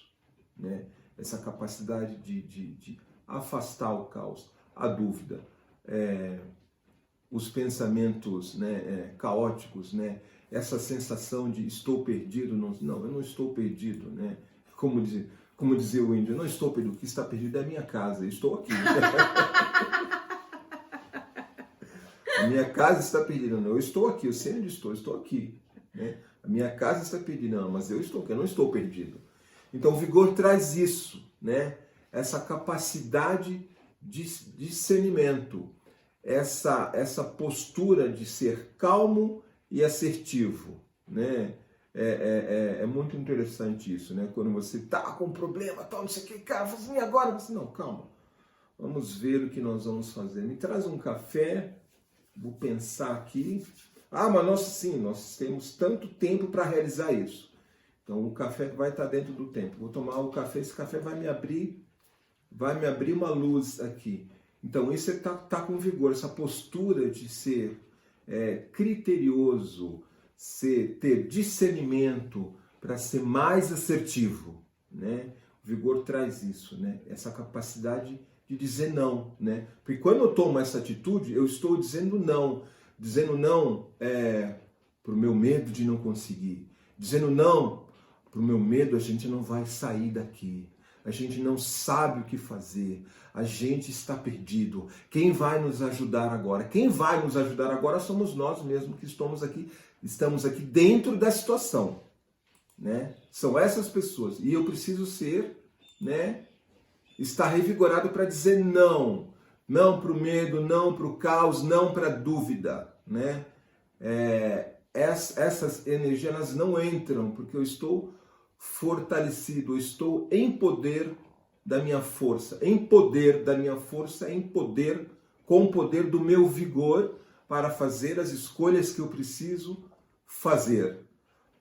Speaker 1: né? Essa capacidade de afastar o caos, a dúvida, os pensamentos, né, caóticos, né? Essa sensação de estou perdido, não, eu não estou perdido, né? Como dizia o índio, eu não estou perdido, o que está perdido é a minha casa, eu estou aqui. A minha casa está perdida, não, eu estou aqui, eu sei onde estou, eu estou aqui, né? A minha casa está perdida, não, mas eu estou aqui, eu não estou perdido. Então o vigor traz isso, né? Essa capacidade de discernimento, essa postura de ser calmo e assertivo, né? É muito interessante isso, né? Quando você tá com um problema, tal, não sei o que, cara, assim, agora? Você, não, calma, vamos ver o que nós vamos fazer. Me traz um café, vou pensar aqui. Ah, mas nós temos tanto tempo para realizar isso. Então o café vai estar dentro do tempo. Vou tomar o café, esse café vai me abrir uma luz aqui. Então isso tá com vigor, essa postura de ser criterioso, ter discernimento para ser mais assertivo, né? O vigor traz isso, né? Essa capacidade de dizer não, né? Porque quando eu tomo essa atitude, eu estou dizendo não para o meu medo de não conseguir, dizendo não para o meu medo, a gente não vai sair daqui. A gente não sabe o que fazer, a gente está perdido. Quem vai nos ajudar agora? Quem vai nos ajudar agora somos nós mesmos que estamos aqui dentro da situação, né? São essas pessoas. E eu preciso né, estar revigorado para dizer não. Não para o medo, não para o caos, não para a dúvida, né? Essas energias elas não entram, porque eu estou fortalecido, eu estou em poder da minha força. Em poder da minha força, em poder com o poder do meu vigor para fazer as escolhas que eu preciso fazer,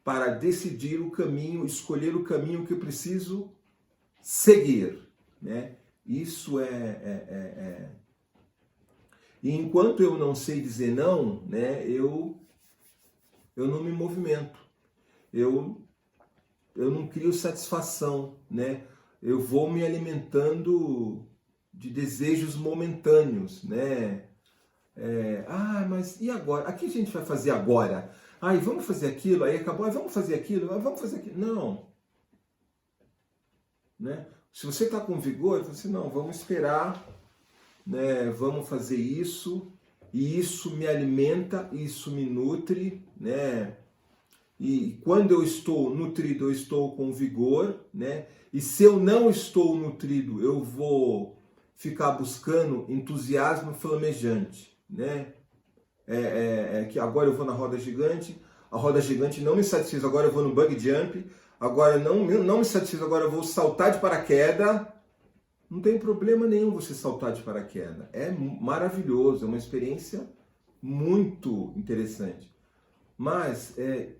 Speaker 1: para decidir o caminho, escolher o caminho que eu preciso seguir, né? Isso E enquanto eu não sei dizer não, né, eu não me movimento. Eu não crio satisfação, né? Eu vou me alimentando de desejos momentâneos, né? Mas e agora? O que a gente vai fazer agora? Vamos fazer aquilo, aí acabou, vamos fazer aquilo, vamos fazer aquilo. Não. Né? Se você está com vigor, você não, vamos esperar, né? Vamos fazer isso, e isso me alimenta, isso me nutre, né? E quando eu estou nutrido, eu estou com vigor, né? E se eu não estou nutrido, eu vou ficar buscando entusiasmo flamejante, né? Que agora eu vou na roda gigante, a roda gigante não me satisfez, agora eu vou no bug jump, agora não me satisfez, agora eu vou saltar de paraquedas. Não tem problema nenhum você saltar de paraquedas. É maravilhoso, é uma experiência muito interessante. Mas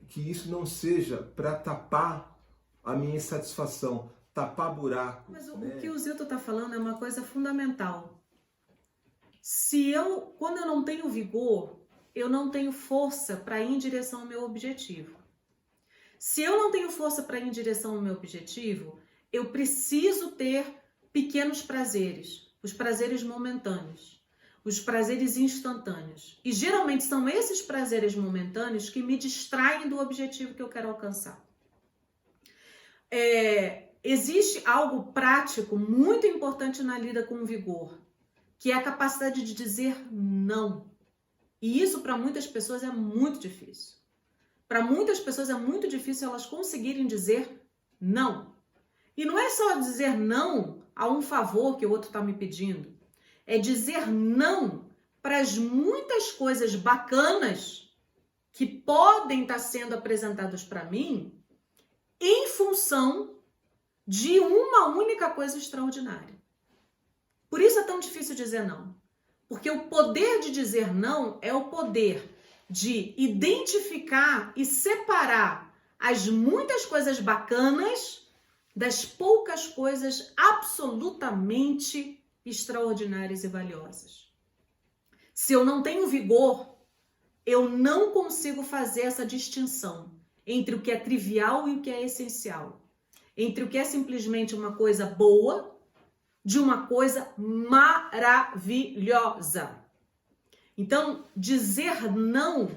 Speaker 1: que isso não seja para tapar a minha insatisfação, tapar buraco.
Speaker 2: Mas
Speaker 1: né?
Speaker 2: O que o Zilton está falando é uma coisa fundamental. Quando eu não tenho vigor, eu não tenho força para ir em direção ao meu objetivo. Se eu não tenho força para ir em direção ao meu objetivo, eu preciso ter pequenos prazeres, os prazeres momentâneos, os prazeres instantâneos. E geralmente são esses prazeres momentâneos que me distraem do objetivo que eu quero alcançar. Existe algo prático muito importante na lida com o vigor, que é a capacidade de dizer não. E isso para muitas pessoas é muito difícil. Para muitas pessoas é muito difícil elas conseguirem dizer não. E não é só dizer não a um favor que o outro está me pedindo. É dizer não para as muitas coisas bacanas que podem estar sendo apresentadas para mim em função de uma única coisa extraordinária. Por isso é tão difícil dizer não. Porque o poder de dizer não é o poder de identificar e separar as muitas coisas bacanas das poucas coisas absolutamente extraordinárias e valiosas. Se eu não tenho vigor, eu não consigo fazer essa distinção entre o que é trivial e o que é essencial. Entre o que é simplesmente uma coisa boa de uma coisa maravilhosa. Então, dizer não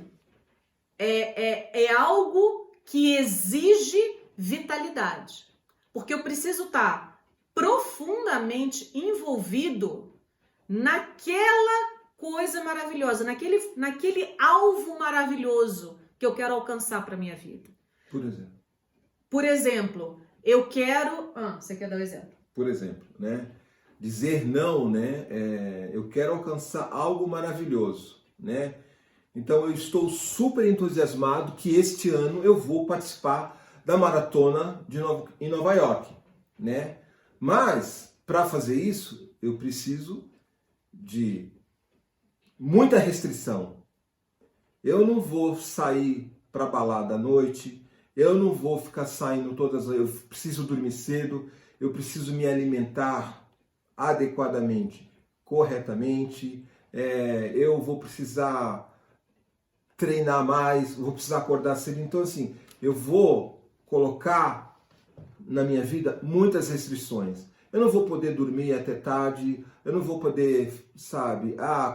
Speaker 2: é algo que exige vitalidade. Porque eu preciso estar profundamente envolvido naquela coisa maravilhosa, naquele alvo maravilhoso que eu quero alcançar para a minha vida.
Speaker 1: Por exemplo,
Speaker 2: eu quero... você quer dar um exemplo?
Speaker 1: Por exemplo, né? Dizer não, né? Eu quero alcançar algo maravilhoso, né? Então eu estou super entusiasmado que este ano eu vou participar da maratona em Nova York, né? Mas para fazer isso eu preciso de muita restrição. Eu não vou sair para balada à noite, eu não vou ficar saindo eu preciso dormir cedo, eu preciso me alimentar adequadamente, corretamente, eu vou precisar treinar mais, vou precisar acordar cedo. Então, assim, eu vou colocar na minha vida muitas restrições. Eu não vou poder dormir até tarde, eu não vou poder,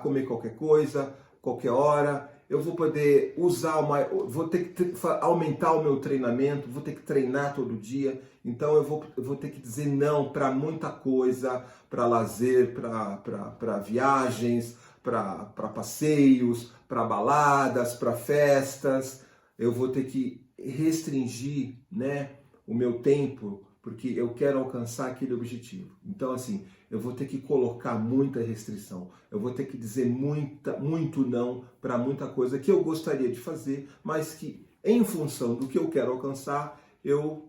Speaker 1: comer qualquer coisa, qualquer hora. Eu vou poder vou ter que aumentar o meu treinamento, vou ter que treinar todo dia. Então eu vou ter que dizer não para muita coisa, para lazer, para viagens, para passeios, para baladas, para festas. Eu vou ter que restringir, né, o meu tempo, porque eu quero alcançar aquele objetivo. Então, assim, eu vou ter que colocar muita restrição. Eu vou ter que dizer muito não para muita coisa que eu gostaria de fazer, mas que, em função do que eu quero alcançar, eu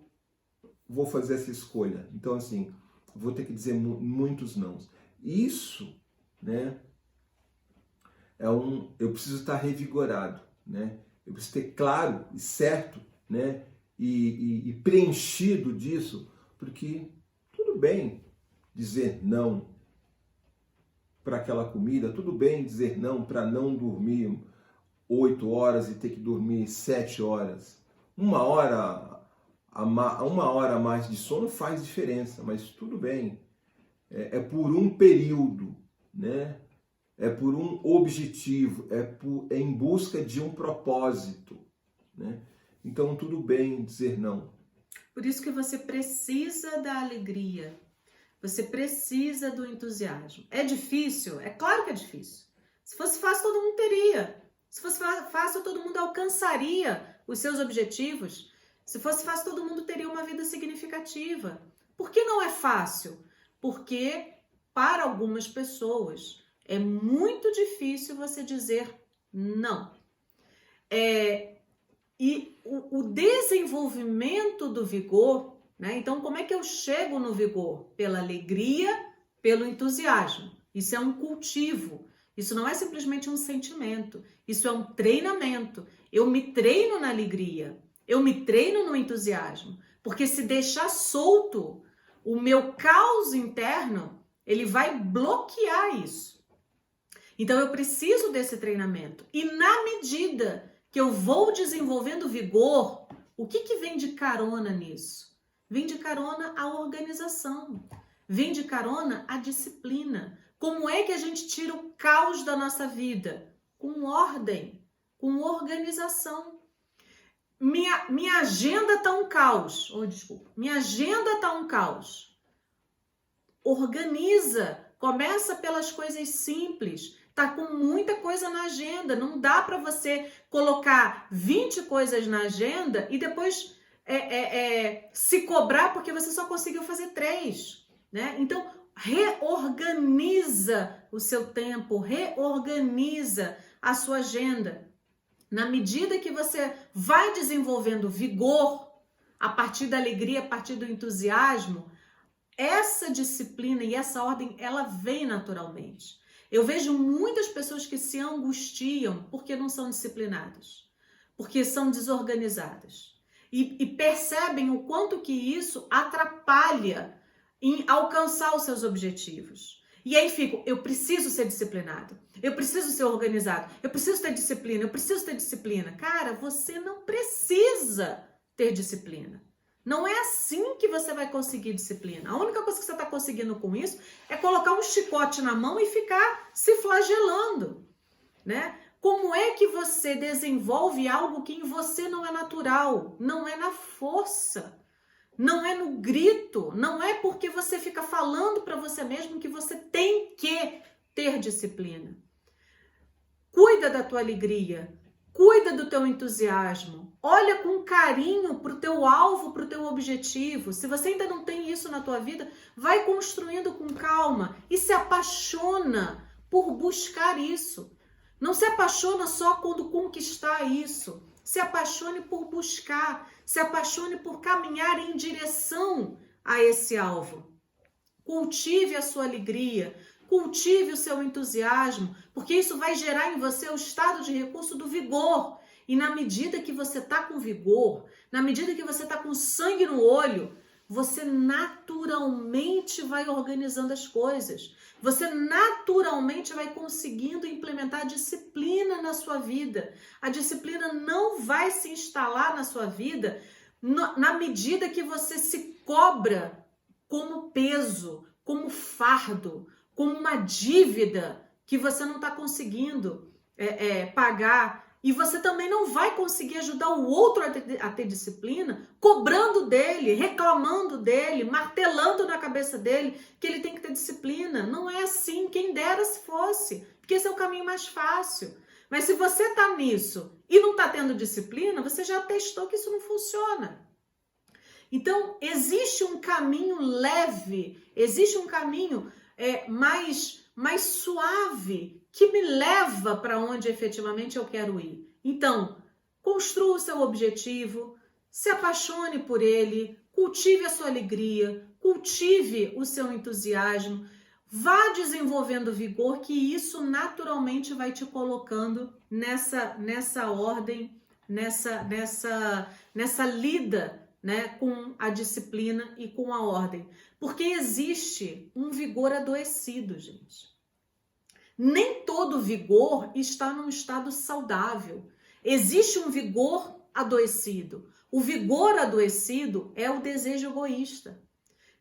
Speaker 1: vou fazer essa escolha. Então, assim, vou ter que dizer muitos nãos. Isso, né, eu preciso estar revigorado, né? Eu preciso ter claro e certo, né? E preenchido disso, porque tudo bem dizer não para aquela comida, tudo bem dizer não para não dormir 8 horas e ter que dormir 7 horas. Uma hora a mais de sono faz diferença, mas tudo bem. É por um período, né? É por um objetivo, é em busca de um propósito, né? Então tudo bem dizer não.
Speaker 2: Por isso que você precisa da alegria, você precisa do entusiasmo. É difícil? É claro que é difícil. Se fosse fácil, todo mundo teria. Se fosse fácil, todo mundo alcançaria os seus objetivos. Se fosse fácil, todo mundo teria uma vida significativa. Por que não é fácil? Porque para algumas pessoas é muito difícil você dizer não. E o desenvolvimento do vigor, né? Então, como é que eu chego no vigor? Pela alegria, pelo entusiasmo. Isso é um cultivo. Isso não é simplesmente um sentimento. Isso é um treinamento. Eu me treino na alegria. Eu me treino no entusiasmo. Porque se deixar solto, o meu caos interno, ele vai bloquear isso. Então, eu preciso desse treinamento. E na medida que eu vou desenvolvendo vigor, o que vem de carona nisso? Vem de carona a organização, vem de carona a disciplina. Como é que a gente tira o caos da nossa vida? Com ordem, com organização. Minha agenda está um caos. Minha agenda está um caos. Organiza, começa pelas coisas simples. Tá com muita coisa na agenda, não dá para você colocar 20 coisas na agenda e depois se cobrar porque você só conseguiu fazer 3, né? Então, reorganiza o seu tempo, reorganiza a sua agenda. Na medida que você vai desenvolvendo vigor, a partir da alegria, a partir do entusiasmo, essa disciplina e essa ordem, ela vem naturalmente. Eu vejo muitas pessoas que se angustiam porque não são disciplinadas, porque são desorganizadas. E percebem o quanto que isso atrapalha em alcançar os seus objetivos. E aí ficam, eu preciso ser disciplinado, eu preciso ser organizado, eu preciso ter disciplina, eu preciso ter disciplina. Cara, você não precisa ter disciplina. Não é assim que você vai conseguir disciplina. A única coisa que você está conseguindo com isso é colocar um chicote na mão e ficar se flagelando, né? Como é que você desenvolve algo que em você não é natural? Não é na força, não é no grito, não é porque você fica falando para você mesmo que você tem que ter disciplina. Cuida da tua alegria. Cuida do teu entusiasmo, olha com carinho para o teu alvo, para o teu objetivo. Se você ainda não tem isso na tua vida, vai construindo com calma e se apaixona por buscar isso. Não se apaixona só quando conquistar isso. Se apaixone por buscar, se apaixone por caminhar em direção a esse alvo. Cultive a sua alegria. Cultive o seu entusiasmo, porque isso vai gerar em você o estado de recurso do vigor. E na medida que você está com vigor, na medida que você está com sangue no olho, você naturalmente vai organizando as coisas. Você naturalmente vai conseguindo implementar a disciplina na sua vida. A disciplina não vai se instalar na sua vida na medida que você se cobra como peso, como fardo, como uma dívida que você não está conseguindo pagar. E você também não vai conseguir ajudar o outro a ter disciplina, cobrando dele, reclamando dele, martelando na cabeça dele que ele tem que ter disciplina. Não é assim, quem dera se fosse, porque esse é o caminho mais fácil. Mas se você está nisso e não está tendo disciplina, você já testou que isso não funciona. Então, existe um caminho leve, existe um caminho mais suave, que me leva para onde efetivamente eu quero ir. Então, construa o seu objetivo, se apaixone por ele, cultive a sua alegria, cultive o seu entusiasmo, vá desenvolvendo vigor, que isso naturalmente vai te colocando nessa ordem, nessa lida, né, com a disciplina e com a ordem. Porque existe um vigor adoecido, gente. Nem todo vigor está num estado saudável. Existe um vigor adoecido. O vigor adoecido é o desejo egoísta,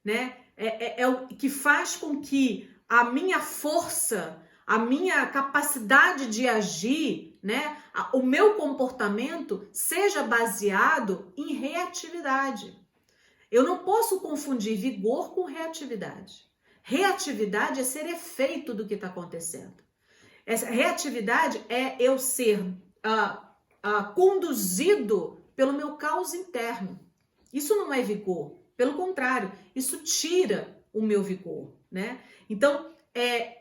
Speaker 2: né? É o que faz com que a minha força, a minha capacidade de agir, né, o meu comportamento seja baseado em reatividade. Eu não posso confundir vigor com reatividade. Reatividade é ser efeito do que está acontecendo. Essa reatividade é eu ser conduzido pelo meu caos interno. Isso não é vigor. Pelo contrário, isso tira o meu vigor, né? Então,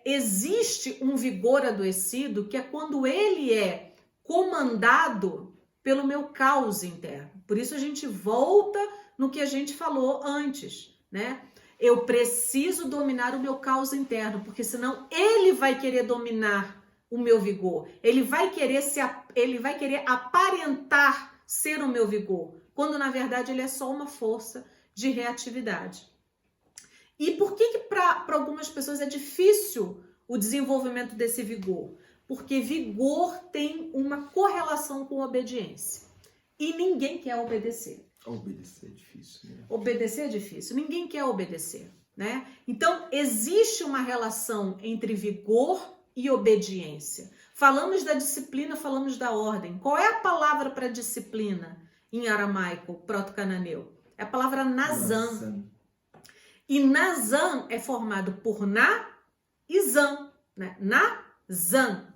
Speaker 2: existe um vigor adoecido que é quando ele é comandado pelo meu caos interno. Por isso a gente volta no que a gente falou antes, né? Eu preciso dominar o meu caos interno, porque senão ele vai querer dominar o meu vigor. Ele vai querer aparentar ser o meu vigor, quando na verdade ele é só uma força de reatividade. E por que para algumas pessoas é difícil o desenvolvimento desse vigor? Porque vigor tem uma correlação com obediência. E ninguém quer obedecer.
Speaker 1: Obedecer é difícil, né?
Speaker 2: Obedecer é difícil. Ninguém quer obedecer, né? Então, existe uma relação entre vigor e obediência. Falamos da disciplina, falamos da ordem. Qual é a palavra para disciplina em aramaico, proto-cananeu? É a palavra nazan. E nazan é formado por na e zan, né? Nazan.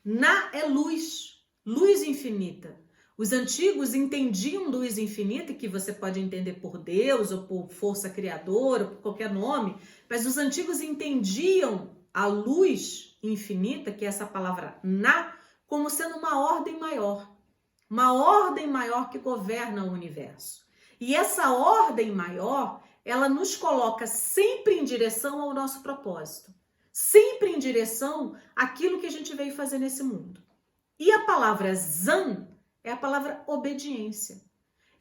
Speaker 2: Na é luz, luz infinita. Os antigos entendiam luz infinita, que você pode entender por Deus, ou por força criadora, ou por qualquer nome, mas os antigos entendiam a luz infinita, que é essa palavra na, como sendo uma ordem maior que governa o universo. E essa ordem maior, ela nos coloca sempre em direção ao nosso propósito, sempre em direção àquilo que a gente veio fazer nesse mundo. E a palavra zan é a palavra obediência.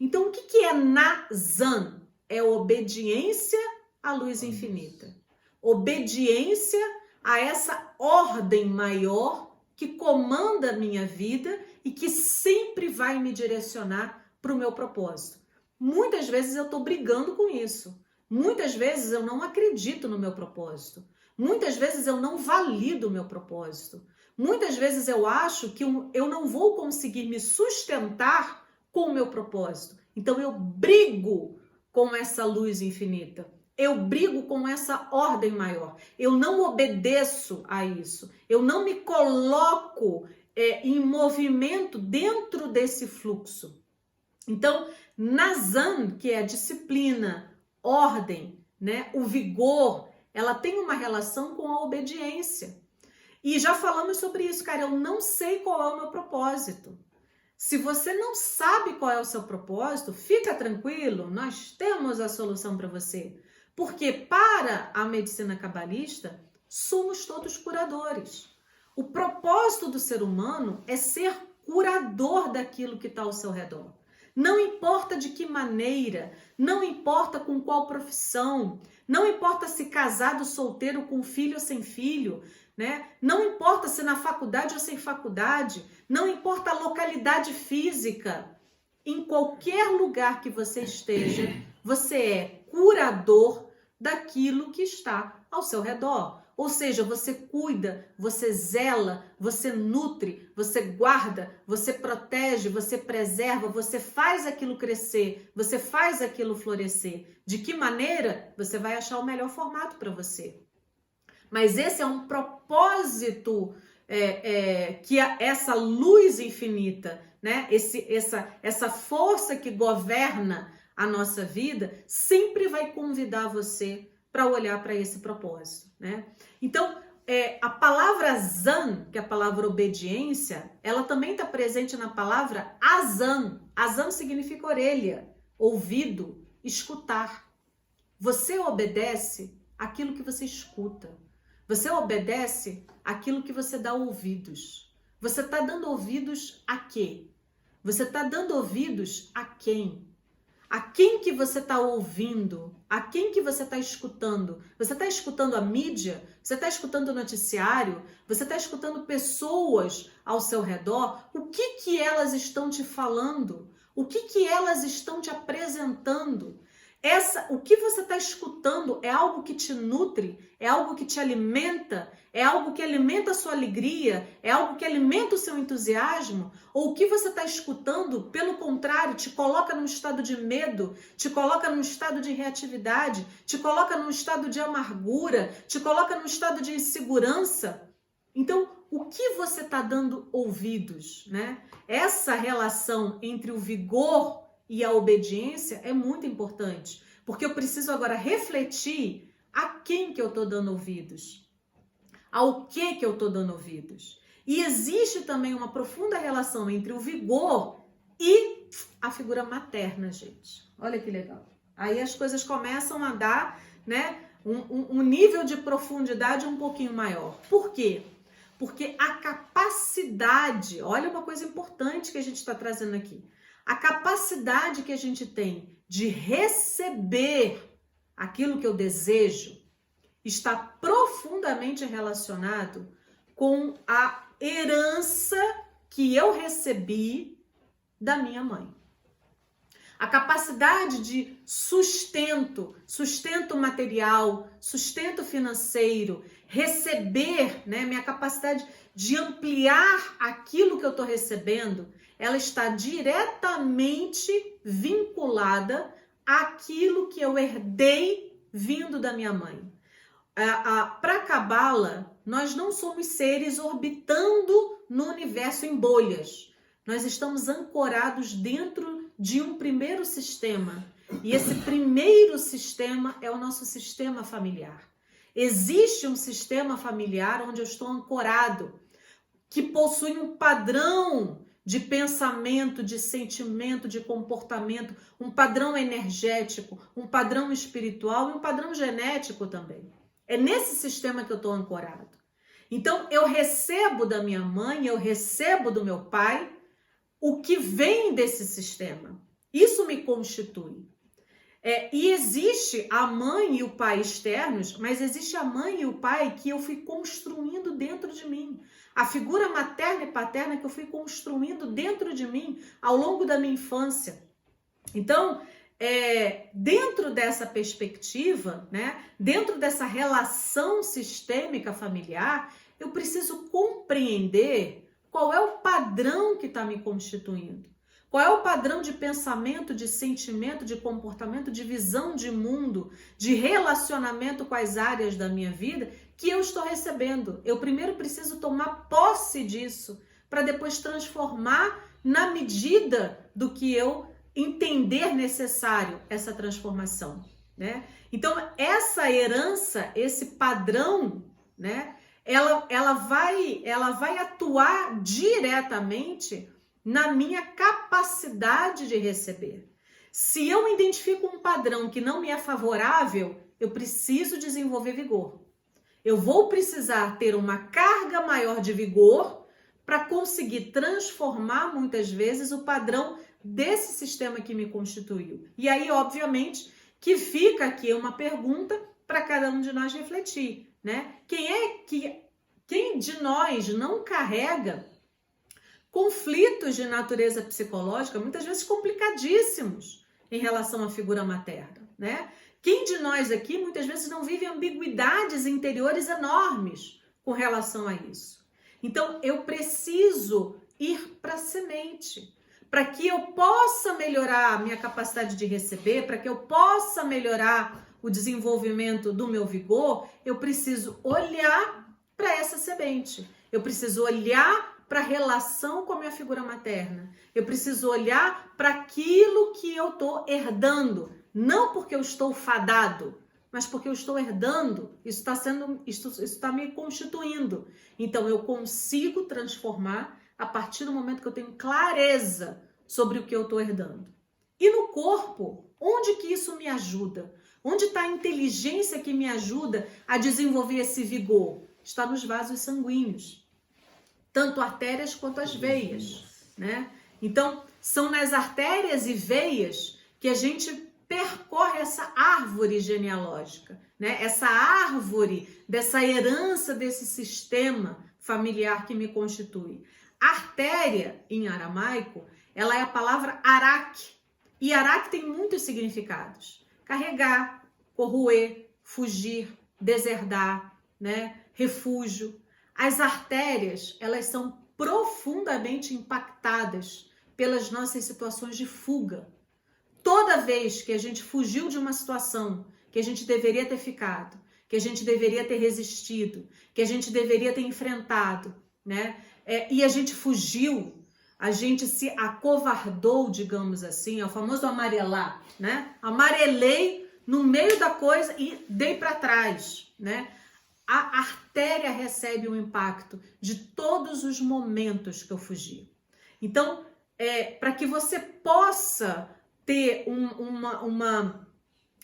Speaker 2: Então, o que é nazan? É obediência à luz infinita. Obediência a essa ordem maior que comanda a minha vida e que sempre vai me direcionar para o meu propósito. Muitas vezes eu estou brigando com isso. Muitas vezes eu não acredito no meu propósito. Muitas vezes eu não valido o meu propósito. Muitas vezes eu acho que eu não vou conseguir me sustentar com o meu propósito. Então eu brigo com essa luz infinita. Eu brigo com essa ordem maior. Eu não obedeço a isso. Eu não me coloco em movimento dentro desse fluxo. Então, nazan, que é a disciplina, ordem, né, o vigor, ela tem uma relação com a obediência. E já falamos sobre isso, cara. Eu não sei qual é o meu propósito. Se você não sabe qual é o seu propósito, fica tranquilo, nós temos a solução para você. Porque para a medicina cabalista, somos todos curadores. O propósito do ser humano é ser curador daquilo que está ao seu redor. Não importa de que maneira, não importa com qual profissão, não importa se casado, solteiro, com filho ou sem filho, né? Não importa se na faculdade ou sem faculdade, não importa a localidade física, em qualquer lugar que você esteja, você é curador daquilo que está ao seu redor. Ou seja, você cuida, você zela, você nutre, você guarda, você protege, você preserva, você faz aquilo crescer, você faz aquilo florescer. De que maneira? Você vai achar o melhor formato para você. Mas esse é um propósito que essa luz infinita, né? Essa força que governa a nossa vida sempre vai convidar você para olhar para esse propósito, né? Então, a palavra zan, que é a palavra obediência, ela também está presente na palavra azan. Azan significa orelha, ouvido, escutar. Você obedece aquilo que você escuta. Você obedece aquilo que você dá ouvidos. Você está dando ouvidos a quê? Você está dando ouvidos a quem? A quem que você está ouvindo? A quem que você está escutando? Você está escutando a mídia? Você está escutando o noticiário? Você está escutando pessoas ao seu redor? O que que elas estão te falando? O que que elas estão te apresentando? O que você está escutando é algo que te nutre, é algo que te alimenta, é algo que alimenta a sua alegria, é algo que alimenta o seu entusiasmo? Ou o que você está escutando, pelo contrário, te coloca num estado de medo, te coloca num estado de reatividade, te coloca num estado de amargura, te coloca num estado de insegurança? Então, o que você está dando ouvidos, né? Essa relação entre o vigor e a obediência é muito importante, porque eu preciso agora refletir a quem que eu estou dando ouvidos, ao que eu estou dando ouvidos. E existe também uma profunda relação entre o vigor e a figura materna, gente. Olha que legal. Aí as coisas começam a dar, né, um nível de profundidade um pouquinho maior. Por quê? Porque a capacidade, olha uma coisa importante que a gente está trazendo aqui, a capacidade que a gente tem de receber aquilo que eu desejo está profundamente relacionado com a herança que eu recebi da minha mãe. A capacidade de sustento material, sustento financeiro, receber, né, minha capacidade de ampliar aquilo que eu estou recebendo, ela está diretamente vinculada àquilo que eu herdei vindo da minha mãe. Para a Cabala, nós não somos seres orbitando no universo em bolhas. Nós estamos ancorados dentro de um primeiro sistema. E esse primeiro sistema é o nosso sistema familiar. Existe um sistema familiar onde eu estou ancorado, que possui um padrão de pensamento, de sentimento, de comportamento, um padrão energético, um padrão espiritual e um padrão genético também. É nesse sistema que eu estou ancorado. Então, eu recebo da minha mãe, eu recebo do meu pai o que vem desse sistema. Isso me constitui. E existe a mãe e o pai externos, mas existe a mãe e o pai que eu fui construindo dentro de mim. A figura materna e paterna que eu fui construindo dentro de mim ao longo da minha infância. Então, dentro dessa perspectiva, né, dentro dessa relação sistêmica familiar, eu preciso compreender qual é o padrão que está me constituindo. Qual é o padrão de pensamento, de sentimento, de comportamento, de visão de mundo, de relacionamento com as áreas da minha vida que eu estou recebendo? Eu primeiro preciso tomar posse disso para depois transformar na medida do que eu entender necessário essa transformação, né? Então, essa herança, esse padrão, né? Ela vai atuar diretamente na minha capacidade de receber. Se eu identifico um padrão que não me é favorável, eu preciso desenvolver vigor. Eu vou precisar ter uma carga maior de vigor para conseguir transformar muitas vezes o padrão desse sistema que me constituiu. E aí, obviamente, que fica aqui uma pergunta para cada um de nós refletir, né? Quem de nós não carrega conflitos de natureza psicológica, muitas vezes complicadíssimos, em relação à figura materna, né? Quem de nós aqui, muitas vezes, não vive ambiguidades interiores enormes com relação a isso? Então, eu preciso ir para a semente, para que eu possa melhorar a minha capacidade de receber, para que eu possa melhorar o desenvolvimento do meu vigor, eu preciso olhar para essa semente. Eu preciso olhar para a relação com a minha figura materna. Eu preciso olhar para aquilo que eu estou herdando. Não porque eu estou fadado, mas porque eu estou herdando. Isso está me constituindo. Então, eu consigo transformar a partir do momento que eu tenho clareza sobre o que eu estou herdando. E no corpo, onde que isso me ajuda? Onde está a inteligência que me ajuda a desenvolver esse vigor? Está nos vasos sanguíneos, tanto artérias quanto as veias, né? Então, são nas artérias e veias que a gente percorre essa árvore genealógica, né? Essa árvore dessa herança desse sistema familiar que me constitui. Artéria, em aramaico, ela é a palavra arak. E arak tem muitos significados. Carregar, corroer, fugir, deserdar, né? Refúgio. As artérias, elas são profundamente impactadas pelas nossas situações de fuga. Toda vez que a gente fugiu de uma situação que a gente deveria ter ficado, que a gente deveria ter resistido, que a gente deveria ter enfrentado, né? E a gente fugiu, a gente se acovardou, digamos assim, é o famoso amarelar, né? Amarelei no meio da coisa e dei para trás, né? A artéria recebe o impacto de todos os momentos que eu fugi. Então, para que você possa ter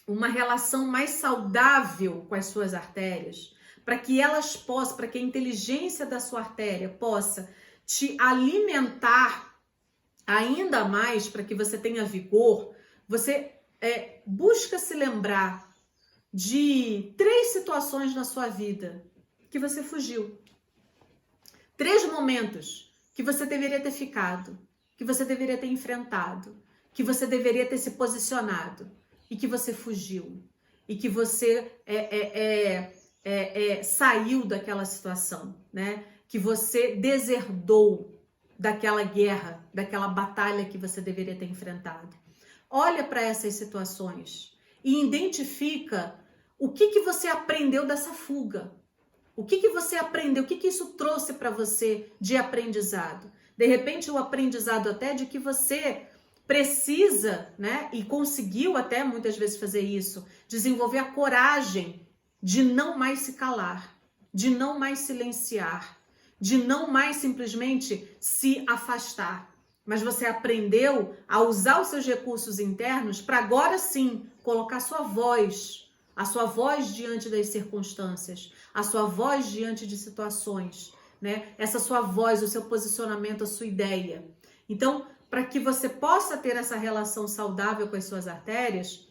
Speaker 2: uma relação mais saudável com as suas artérias, para que elas possam, para que a inteligência da sua artéria possa te alimentar ainda mais, para que você tenha vigor, você busca se lembrar de 3 situações na sua vida que você fugiu. 3 momentos que você deveria ter ficado, que você deveria ter enfrentado, que você deveria ter se posicionado e que você fugiu. E que você saiu daquela situação, né? Que você deserdou daquela guerra, daquela batalha que você deveria ter enfrentado. Olha para essas situações e identifica o que você aprendeu dessa fuga. O que você aprendeu, o que isso trouxe para você de aprendizado. De repente, o aprendizado até de que você precisa, né, e conseguiu até muitas vezes fazer isso, desenvolver a coragem de não mais se calar, de não mais silenciar, de não mais simplesmente se afastar. Mas você aprendeu a usar os seus recursos internos para agora sim colocar sua voz, a sua voz diante das circunstâncias, a sua voz diante de situações, né? Essa sua voz, o seu posicionamento, a sua ideia. Então, para que você possa ter essa relação saudável com as suas artérias,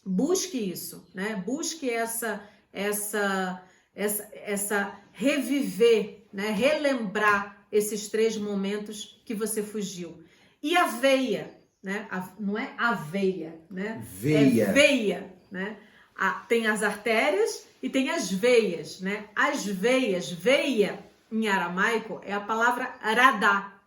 Speaker 2: busque isso, né? Busque essa reviver, né? Relembrar esses 3 momentos que você fugiu. E a veia, né? Não é aveia, né?
Speaker 1: Veia.
Speaker 2: É veia, né? Tem as artérias e tem as veias, né? As veias, veia em aramaico é a palavra radá.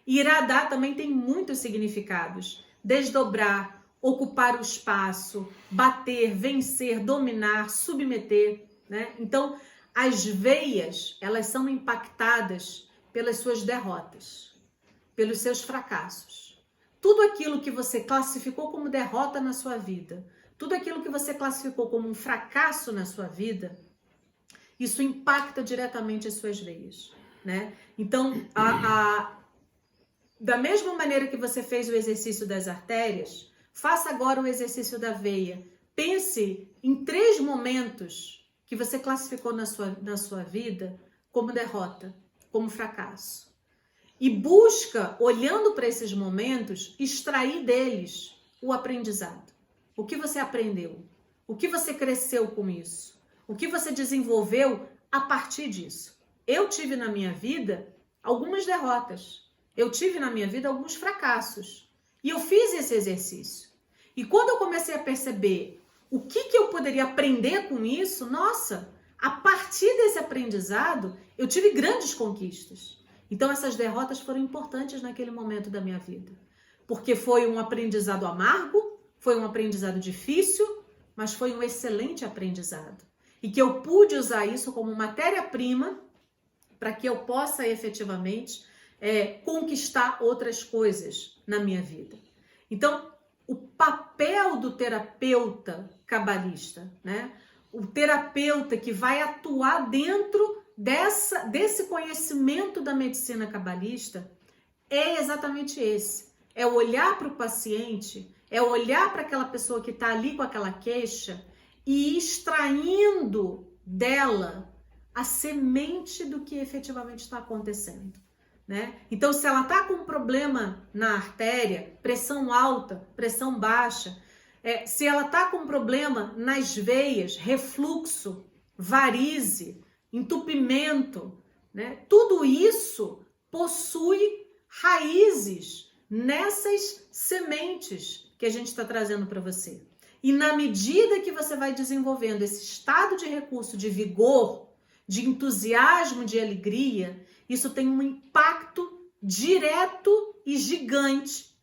Speaker 2: E radá também tem muitos significados. Desdobrar, ocupar o espaço, bater, vencer, dominar, submeter, né? Então, as veias, elas são impactadas pelas suas derrotas, pelos seus fracassos. Tudo aquilo que você classificou como derrota na sua vida, tudo aquilo que você classificou como um fracasso na sua vida, isso impacta diretamente as suas veias, né? Então, da mesma maneira que você fez o exercício das artérias, faça agora o exercício da veia. Pense em 3 momentos que você classificou na sua vida como derrota, como fracasso. E busca, olhando para esses momentos, extrair deles o aprendizado. O que você aprendeu? O que você cresceu com isso? O que você desenvolveu a partir disso? Eu tive na minha vida algumas derrotas. Eu tive na minha vida alguns fracassos. E eu fiz esse exercício. E quando eu comecei a perceber o que eu poderia aprender com isso, nossa, a partir desse aprendizado, eu tive grandes conquistas. Então essas derrotas foram importantes naquele momento da minha vida. Porque foi um aprendizado amargo, foi um aprendizado difícil, mas foi um excelente aprendizado. E que eu pude usar isso como matéria-prima para que eu possa efetivamente conquistar outras coisas na minha vida. Então, o papel do terapeuta cabalista, né? O terapeuta que vai atuar dentro desse conhecimento da medicina cabalista é exatamente esse. É olhar para o paciente É olhar para aquela pessoa que está ali com aquela queixa e ir extraindo dela a semente do que efetivamente está acontecendo, né? Então, se ela está com um problema na artéria, pressão alta, pressão baixa, se ela está com um problema nas veias, refluxo, varize, entupimento, né? Tudo isso possui raízes nessas sementes que a gente está trazendo para você. E na medida que você vai desenvolvendo esse estado de recurso, de vigor, de entusiasmo, de alegria, isso tem um impacto direto e gigante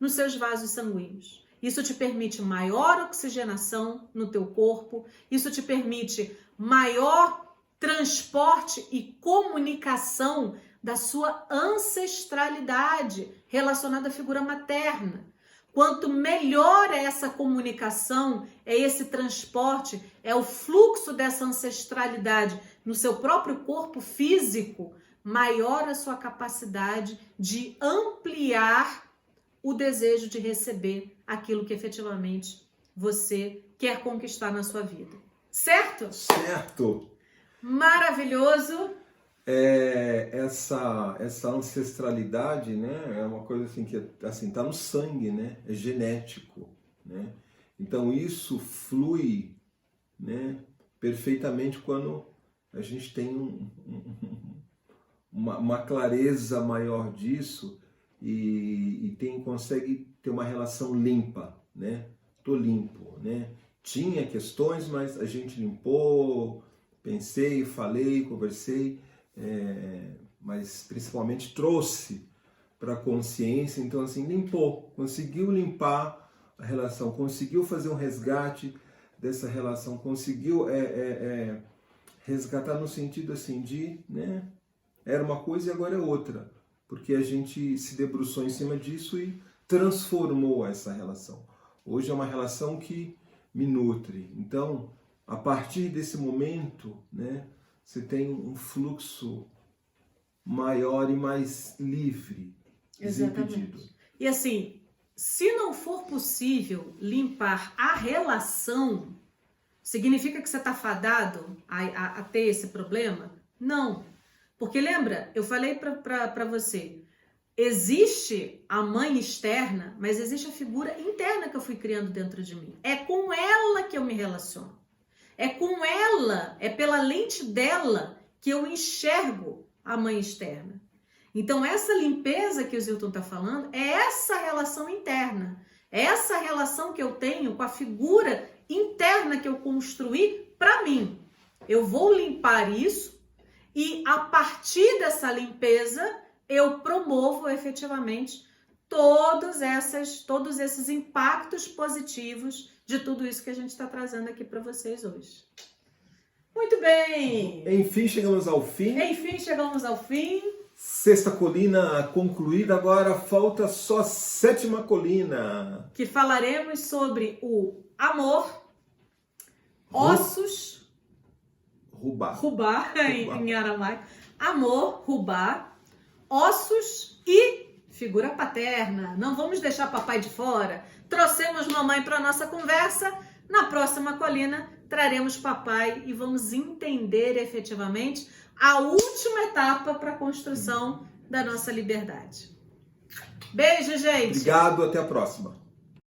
Speaker 2: nos seus vasos sanguíneos. Isso te permite maior oxigenação no teu corpo, isso te permite maior transporte e comunicação da sua ancestralidade relacionada à figura materna. Quanto melhor é essa comunicação, é esse transporte, é o fluxo dessa ancestralidade no seu próprio corpo físico, maior a sua capacidade de ampliar o desejo de receber aquilo que efetivamente você quer conquistar na sua vida. Certo?
Speaker 1: Certo!
Speaker 2: Maravilhoso!
Speaker 1: Essa ancestralidade, né, é uma coisa assim que assim, tá no sangue, né, é genético, né? Então isso flui, né, perfeitamente quando a gente tem uma clareza maior disso e consegue ter uma relação limpa, né? Tô limpo, né? Tinha questões, mas a gente limpou, pensei, falei, conversei, mas principalmente trouxe para a consciência, então assim, limpou, conseguiu limpar a relação, conseguiu fazer um resgate dessa relação, conseguiu resgatar no sentido assim de, né, era uma coisa e agora é outra, porque a gente se debruçou em cima disso e transformou essa relação. Hoje é uma relação que me nutre, então a partir desse momento, né, você tem um fluxo maior e mais livre, desimpedido.
Speaker 2: E assim, se não for possível limpar a relação, significa que você está fadado a ter esse problema? Não. Porque lembra, eu falei para você, existe a mãe externa, mas existe a figura interna que eu fui criando dentro de mim. É com ela que eu me relaciono. É com ela, é pela lente dela que eu enxergo a mãe externa. Então, essa limpeza que o Zilton está falando é essa relação interna. É essa relação que eu tenho com a figura interna que eu construí para mim. Eu vou limpar isso e, a partir dessa limpeza, eu promovo efetivamente todos esses impactos positivos de tudo isso que a gente está trazendo aqui para vocês hoje. Muito bem!
Speaker 1: Enfim, chegamos ao fim. Sexta colina concluída, agora falta só a sétima colina.
Speaker 2: Que falaremos sobre o amor, ossos, rubá em aramaico, amor, rubá, ossos e figura paterna. Não vamos deixar papai de fora. Trouxemos mamãe para nossa conversa. Na próxima colina traremos papai e vamos entender efetivamente a última etapa para a construção da nossa liberdade. Beijo, gente!
Speaker 1: Obrigado, até a próxima.